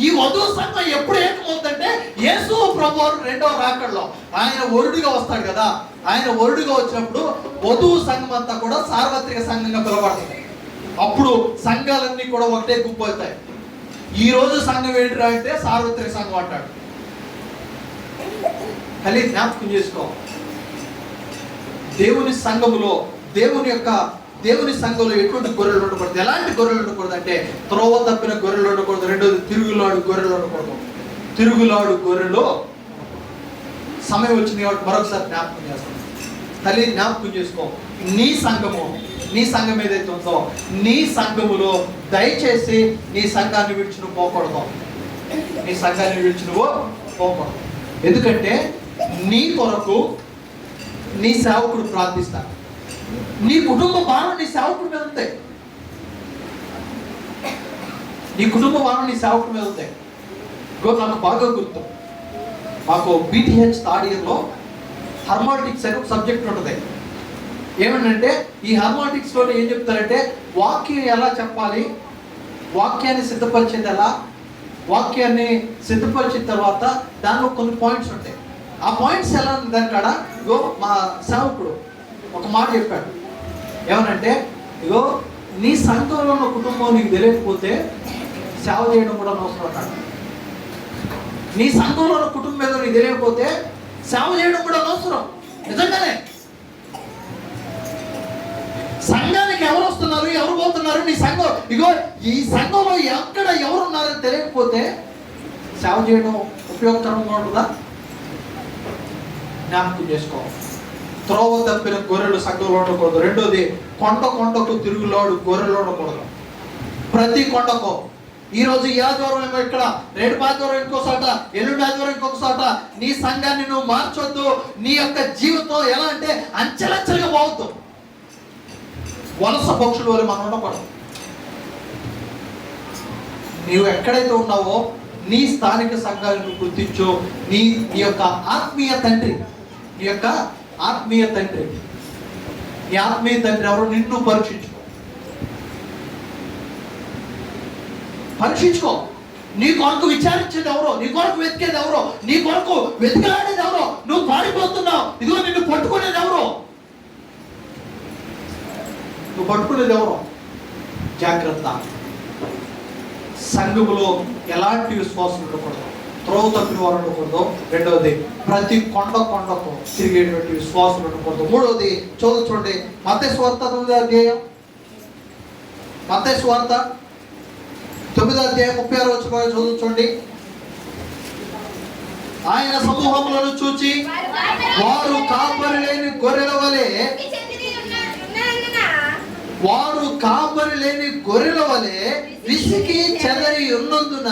ఈ వధువు సంఘం ఎప్పుడు ఏకమవుతుందంటే, యేసు ప్రభువారు రెండవ రాకడలో ఆయన వరుడిగా వస్తాడు కదా. ఆయన వరుడిగా వచ్చినప్పుడు వధువు సంఘం అంతా కూడా సార్వత్రిక సంఘంగా పిలవబడుతుంది. అప్పుడు సంఘాలన్నీ కూడా ఒకటే గుంపు అవుతాయి. ఈ రోజు సంఘం ఏంటిరా అంటే సార్వత్రిక సంఘం అంటాడు. కలిగి జ్ఞాపకం చేసుకో. దేవుని సంఘములో, దేవుని సంఘంలో ఎటువంటి గొర్రెలు ఉండకూడదు. ఎలాంటి గొర్రెలు ఉండకూడదు అంటే, త్రోవ తప్పిన గొర్రెలు ఉండకూడదు. రెండోది తిరుగులాడు గొర్రెలు ఉండకూడదు. తిరుగులాడు గొర్రెలు. సమయం వచ్చింది కాబట్టి మరొకసారి జ్ఞాపకం చేస్తాను. తల్లి జ్ఞాపకం చేసుకో. నీ సంఘం ఏదైతే ఉందో, నీ సంఘములో దయచేసి నీ సంఘాన్ని విడిచి నువ్వు పోకూడదు. ఎందుకంటే నీ కొరకు నీ సేవకుడు ప్రార్థిస్తాడు. నీ కుటుంబ భారం నీ సేవకుడి మీద ఉంటాయి. నీ కుటుంబ భారం నీ సేవకుడి మీద ఉంటాయి. నాకు బాగా గుర్తు, మాకు BTH థర్డ్ ఇయర్లో హార్మోనిక్స్ అనే ఒక సబ్జెక్ట్ ఉంటుంది. ఏమంటే ఈ హార్మోనిక్స్లో ఏం చెప్తారంటే వాక్యం ఎలా చెప్పాలి, వాక్యాన్ని సిద్ధపరిచేది ఎలా, వాక్యాన్ని సిద్ధపరిచిన తర్వాత దానిలో కొన్ని పాయింట్స్ ఉంటాయి. ఆ పాయింట్స్ ఎలా దాని కాడ ఇగో మా సేవకుడు ఒక మాట చెప్పాడు. ఏమనంటే ఇగో నీ సంఘంలో ఉన్న కుటుంబం నీకు తెలియకపోతే సేవ చేయడం కూడా అవసరం అన్నాడు. నీ సంఘంలో ఉన్న కుటుంబం మీద నీకు తెలియకపోతే సేవ చేయడం కూడా అవసరం. నిజంగానే సంఘానికి ఎవరు వస్తున్నారు, ఎవరు పోతున్నారు, నీ సంఘం ఇగో ఈ సంఘంలో ఎక్కడ ఎవరు ఉన్నారో తెలియకపోతే సేవ చేయడం ఉపయోగకరంగా ఉంటుందా? జ్ఞాపకం చేసుకో. త్రోవ తప్పిన గొర్రెలు సంఘంలో ఉండకూడదు. రెండోది, కొండకు తిరుగులోడు గొర్రెలు ఉండకూడదు. ప్రతి కొండకు ఈరోజు ఈ ఆదివారం ఏమో ఇక్కడ, రేపు ఆదివారం ఇంకో చోట, ఎల్లుండి ఆదివారం ఇంకొక చోట. నీ సంఘాన్ని నువ్వు మార్చొద్దు. నీ యొక్క జీవితం ఎలా అంటే అంచెలంచెలుగా పోవద్దు. వలస పక్షుల వల్ల మనం ఉండకూడదు. నీవు ఎక్కడైతే ఉన్నావో నీ స్థానిక సంఘాలను గుర్తించు. నీ యొక్క ఆత్మీయ తండ్రి, నీ యొక్క ఆత్మీయ తండ్రి, నీ ఆత్మీయ తండ్రి ఎవరు నిన్ను పరీక్షించుకో. నీ కొరకు విచారించేది ఎవరో, నీ కొరకు వెతికేది ఎవరో, నీ కొరకు వెతికాడేది ఎవరో, నువ్వు పారిపోతున్నావు ఇదిగో నిన్ను పట్టుకునేది ఎవరో, నువ్వు పట్టుకునేది ఎవరో. జాగ్రత్త. సంఘములో ఎలాంటి విశ్వాసం ఉండకూడదు, త్రోవ తప్పిన వారు ఉండకూడదు. రెండవది, ప్రతి కొండకు తిరిగేటువంటి విశ్వాసం ఉండకూడదు. మూడవది చూడండి, మత్తయి సువార్త 9వ అధ్యాయం, మత్తయి సువార్త 9వ అధ్యాయం 36వ వచనం చూడండి. ఆయన సమూహములను చూచి వారు కాపరి లేని గొర్రెల వలె విసికి చెదరి ఉన్నందున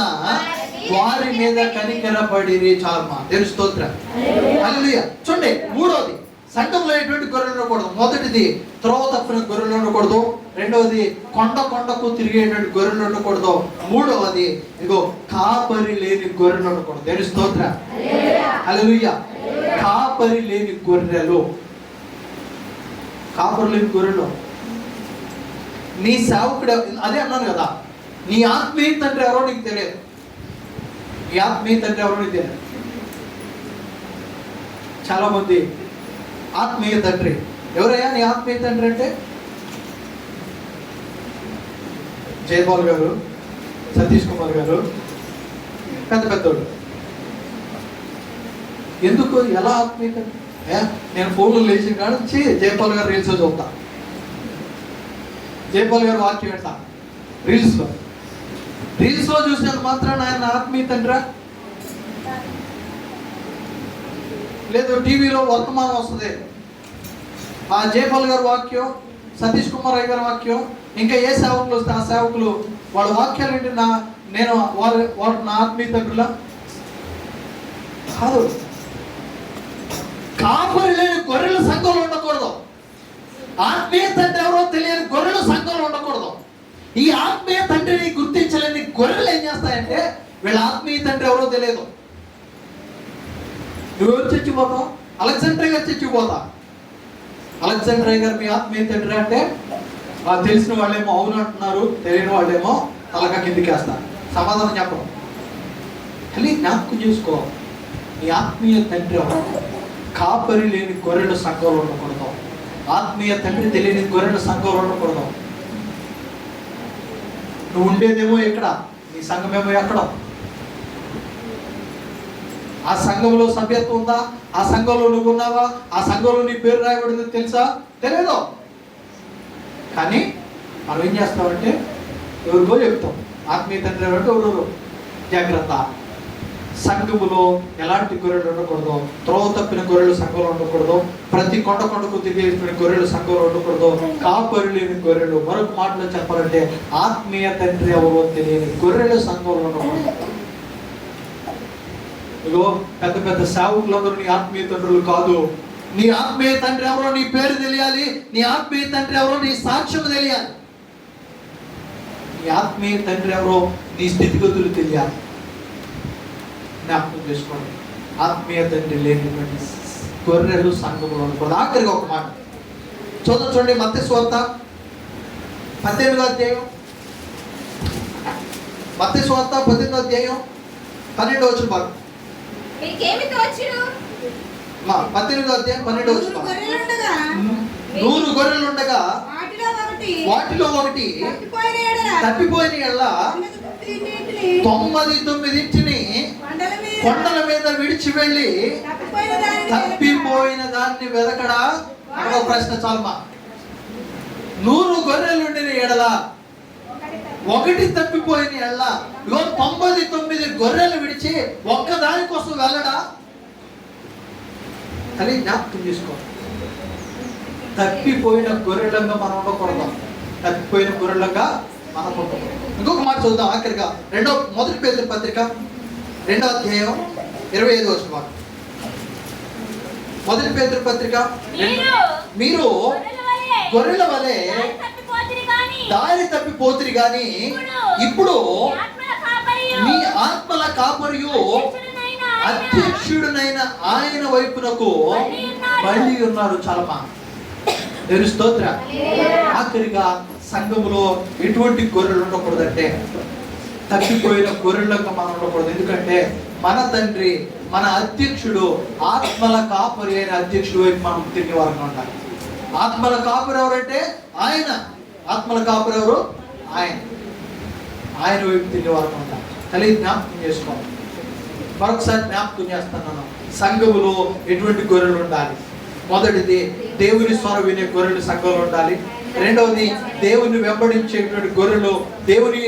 వారి మీద కనికరపడిరి. చాలమా దేవుని స్తోత్రం. హల్లెలూయా. చూడండి, మూడవది, సంఘంలో ఎటువంటి గొర్రెలు ఉండకూడదు. మొదటిది, త్రోవ తప్పిన గొర్రెలు ఉండకూడదు. రెండవది, కొండకు తిరిగేటువంటి గొర్రెలు ఉండకూడదు. మూడవది, ఇదిగో కాపరి లేని గొర్రెలు ఉండకూడదు. దేవుని స్తోత్రం. హల్లెలూయా. కాపరి లేని గొర్రెలు, కాపరి లేని గొర్రెలు. నీ సేవకుడు, అదే అన్నాను కదా, నీ ఆత్మీయ తండ్రి ఎవరో నీకు తెలియదు. నీ ఆత్మీయ తండ్రి ఎవరో నీకు తెలియదు. చాలా మంది ఆత్మీయ తండ్రి ఎవరయ్యా నీ ఆత్మీయ తండ్రి అంటే? జయపాల్ గారు, సతీష్ కుమార్ గారు, పెద్దోడు. ఎందుకు, ఎలా ఆత్మీయ తండ్రి? నేను ఫోన్లో లేచిన కాడ నుంచి జయపాల్ గారు రీల్స్ చూస్తా, జయపాల్ గారు వాక్యం పెడతా. రీల్స్లో చూసినంత మాత్రాన ఆయన ఆత్మీయ తండ్రా? లేదు, టీవీలో వర్తమానం వస్తుంది, ఆ జయపాల్ గారు వాక్యం, సతీష్ కుమార్ అయ్య గారి వాక్యం, ఇంకా ఏ సేవకులు వస్తే ఆ సేవకులు వాళ్ళ వాక్యాలు ఏంటి, నేను వాళ్ళు నా ఆత్మీయ తండ్రులా కాదు. కాపరి లేని గొర్రెల సంఘంలో ఉండకూడదు. ఆత్మీయ తండ్రి ఎవరో తెలియని గొర్రెలు సంఘంలో ఉండకూడదు. ఈ ఆత్మీయ తండ్రిని గుర్తించలేని గొర్రెలు ఏం చేస్తాయంటే వీళ్ళ ఆత్మీయ తండ్రి ఎవరో తెలియదు. నువ్వెవరు చచ్చిపోతావు? అలెగ్జాండర్ గారు చచ్చిపోతా. అలెగ్జాండర్ గారు మీ ఆత్మీయ తండ్రి అంటే తెలిసిన వాళ్ళేమో అవును అంటున్నారు, తెలియని వాళ్ళేమో తలక కిందికేస్తారు, సమాధానం చెప్పడం. మళ్ళీ జ్ఞాపకం చేసుకో, నీ ఆత్మీయ తండ్రి ఎవరు? కాపరి లేని గొర్రెల సంఘంలో ఉండకూడదు. ఆత్మీయ తండ్రి తెలియని గొర్రెల సంఘంలో ఉండకూడదు. నువ్వు ఉండేదేమో ఎక్కడ, నీ సంఘమేమో ఎక్కడ. ఆ సంఘంలో సభ్యత్వం ఉందా? ఆ సంఘంలో నువ్వు ఉన్నావా? ఆ సంఘంలో నీ పేరు రాయబడింది తెలుసా? తెలియదు. కానీ మనం ఏం చేస్తామంటే ఎవరికో చెప్తాం ఆత్మీయ తండ్రి అంటే ఎవరు. జాగ్రత్త. సంఘములో ఎలాంటి గొర్రెలు ఉండకూడదు. త్రోవ తప్పిన గొర్రెలు సంఘంలో ఉండకూడదు. ప్రతి కొండకు తిరిగేసిన గొర్రెలు సంఘంలో ఉండకూడదు. కాపరి లేని గొర్రెలు, మరొక మాటలో చెప్పాలంటే ఆత్మీయ తండ్రి ఎవరో తెలియని గొర్రెలు సంఘంలో ఉండకూడదు. ఇగో పెద్ద సేవకులందరూ నీ ఆత్మీయ తండ్రులు కాదు. నీ ఆత్మీయ తండ్రి ఎవరో నీ పేరు తెలియాలి. నీ ఆత్మీయ తండ్రి ఎవరో నీ సాక్ష్యం తెలియాలి. నీ ఆత్మీయ తండ్రి ఎవరో నీ స్థితిగతులు తెలియాలి. జ్ఞాపకం చేసుకోండి. ఆత్మీయ తండ్రి లేనిటువంటి గొర్రెలు సంఘములో ఉండకూడదు. ఆఖరిగా ఒక మాట చూడండి, మత్తయి సువార్త 18వ అధ్యాయం, మత్తయి సువార్త 18వ అధ్యాయం 12వ వచనం భాగం. మీకేమి తోచును? 18వ అధ్యాయం 12వ వచనం. 100 గొర్రెలు ఉండగా వాటిలో ఒకటి తప్పిపోయిన యెడల 99 కొండల మీద విడిచి వెళ్ళి తప్పిపోయిన దాన్ని వెదకడా? అక్కడ ఒక ప్రశ్న చాలమా. 100 గొర్రెలు ఉండిన ఎడల ఒకటి తప్పిపోయిన ఎడల 99 గొర్రెలు విడిచి ఒక్కదాని కోసం వెళ్ళడా? అని జ్ఞాపకం చేసుకో. తప్పిపోయిన గొర్రెలంగా మనం ఉండకూడదు. తప్పిపోయిన గొర్రెలంగా మనం ఉండకూడదు. ఇంకొక మాట చూద్దాం ఆఖరిగా. మొదటి పేతురు పత్రిక 2వ అధ్యాయం 25వ వచనం. మొదటి పేతురు పత్రిక, మీరు గొర్రెల వలె దారి తప్పిపోతురి గాని ఇప్పుడు మీ ఆత్మల కాపరియు అధ్యక్షుడునైన ఆయన వైపునకు మళ్ళీ ఉన్నారు. చలమా దేవుని స్తోత్రం. ఆఖరిగా సంఘములో ఎటువంటి గొర్రెలు ఉండకూడదంటే తప్పిపోయిన గొర్రెలకు మనం ఉండకూడదు. ఎందుకంటే మన తండ్రి, మన అధ్యక్షుడు, ఆత్మల కాపరి అయిన అధ్యక్షుడు వైపు మనం తిరిగి వారంగా ఉండాలి. ఆత్మల కాపరి ఎవరంటే ఆయన. ఆత్మల కాపరి ఎవరు? ఆయన. ఆయన వైపు తిరిగి వారంగా ఉండాలి. కలిగి జ్ఞాపకం చేసుకోవాలి. మరొకసారి జ్ఞాపకం చేస్తున్నాను. సంఘములో ఎటువంటి గొర్రెలు ఉండాలి? మొదటిది, దేవుని స్వరం వినే గొర్రెలు సంఘంలో ఉండాలి. రెండవది, దేవుని వెంబడించేటువంటి గొర్రెలు, దేవుని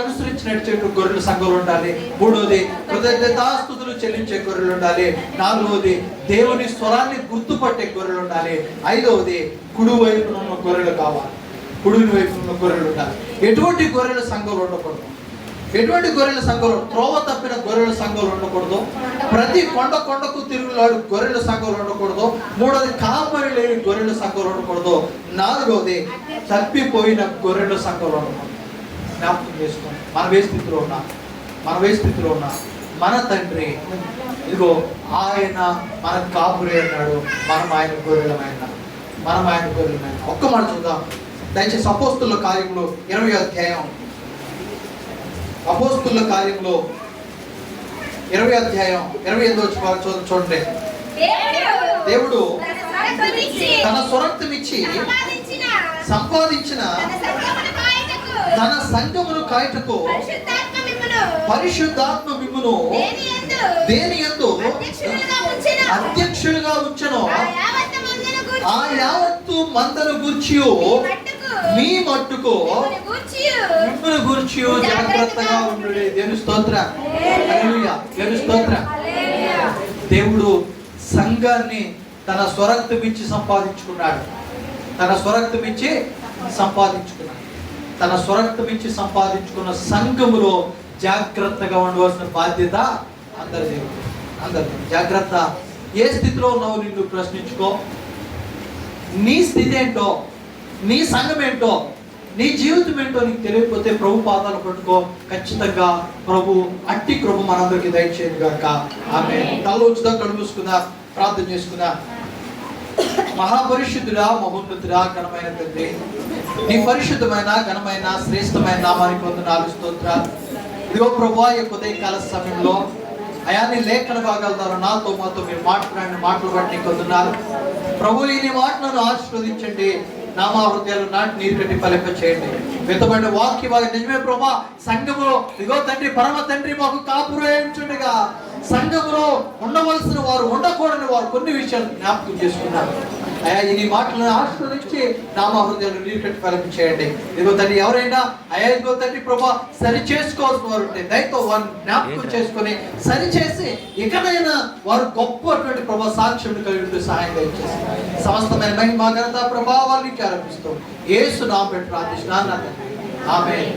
అనుసరించినటువంటి గొర్రెలు సంఘంలో ఉండాలి. మూడవది, కృతజ్ఞతాస్తుతులు చెల్లించే గొర్రెలు ఉండాలి. నాలుగవది, దేవుని స్వరాన్ని గుర్తుపట్టే గొర్రెలు ఉండాలి. ఐదవది, కుడి వైపున ఉన్న గొర్రెలు కావాలి. కుడి వైపున ఉన్న గొర్రెలు ఉండాలి. ఎటువంటి గొర్రెలు సంఘంలో ఉండకూడదు. ఎటువంటి గొర్రెల సంఘంలో? త్రోవ తప్పిన గొర్రెల సంఘంలో ఉండకూడదు. ప్రతి కొండకు తిరుగులాడు గొర్రెల సంఘంలో ఉండకూడదు. మూడవది, కాపరి లేని గొర్రెల సంఘంలో ఉండకూడదు. నాలుగవది, తప్పిపోయిన గొర్రెల సంఘంలో ఉండకూడదు. జ్ఞాపకం చేసుకోండి. మనం ఏ స్థితిలో ఉన్నా మన తండ్రి ఇదిగో ఆయన మన కాపురి అన్నాడు. మనం ఆయన గొర్రెలమైన. ఒక్క మాట చూద్దాం దయచేసి. అపోస్తుల కార్యములు 20వ అధ్యాయం. అపోస్తుల కార్యంలో 20వ అధ్యాయం 28వ వచనం చూడండి. దేవుడు తన స్వరక్తమిచ్చి సంపాదించిన తన సంఘమును కాయటకు పరిశుద్ధాత్మ మిమ్మును దేని యందు అధ్యక్షులుగా ఉంచెనో ఆ యావత్తు మందను గూర్చియు మీ మట్టుకు మిమ్మల్ని గూర్చి జాగ్రత్తగా ఉండు. దేవుని స్తోత్రం. హల్లెలూయా. దేవుని స్తోత్రం. దేవుడు సంఘాన్ని తన స్వరక్తమిచ్చి సంపాదించుకున్నాడు. తన స్వరక్తమిచ్చి సంపాదించుకున్న సంఘములో జాగ్రత్తగా ఉండవలసిన బాధ్యత అందరిది. జాగ్రత్త. ఏ స్థితిలో ఉన్నావు నిన్ను ప్రశ్నించుకో. నీ స్థితి ఏంటో, నీ సంఘం ఏంటో, నీ జీవితం ఏంటో నీకు తెలియకపోతే ప్రభు పాదాలు పట్టుకో. ఖచ్చితంగా ప్రభు అట్టి కృప మనందరికీ దయచేయను గాక. ఆమేన్. తల ఉంచుదా, కళ్ళు మూసుకుందా, ప్రార్థన చేసుకుందా. మహాపరిశుద్ధుడా, మహోన్నతుడా, ఘనమైన తండ్రి, నీ పరిశుద్ధమైన ఘనమైన శ్రేష్టమైన నామానికి వందనాలు, స్తోత్రాలు. ఇదిగో ప్రభువా, ఈ ఉదయకాల సమయంలో అయా నీ లేఖన భాగాల ద్వారా నాతో మాతో మీరు మాట్లాడిన మాటలు బట్టి నీకు వందనాలు ప్రభు. ఈ మాటలను ఆశీర్వదించండి. నామా హృదయాలు నాటి నీరు కట్టి ఫలింప చేయండి. వెతబడిన వాక్య భాగం నిజమే ప్రభా. సంఘములో ఇదిగో తండ్రి, పరమ తండ్రి, మాకు కాపురేంచుండగా సంఘములో ఉండవలసిన వారు, ఉండకూడని వారు కొన్ని విషయాలు జ్ఞాపకం చేసుకున్నారు. అయా ఈ మాటలను ఆశీర్వదించి నామా హృదయాలు నీరు కట్టి ఫలింప చేయండి. ఇదిగో తండ్రి, ఎవరైనా అయా ఇదిగో తండ్రి ప్రభా సరి చేసుకోవాల్సిన వారు ఉంటే దయతో వారిని జ్ఞాపకం చేసుకుని సరిచేసి ఇకనైనా వారు గొప్పటువంటి ప్రభా సాక్ష్యం కలిగి సహాయం దయచేసి సమస్తమైన మహిమ ఘనత ప్రభావాన్ని ఆరంభిస్తూ యేసు నామమున ప్రార్థిస్తున్నాను. ఆమేన్.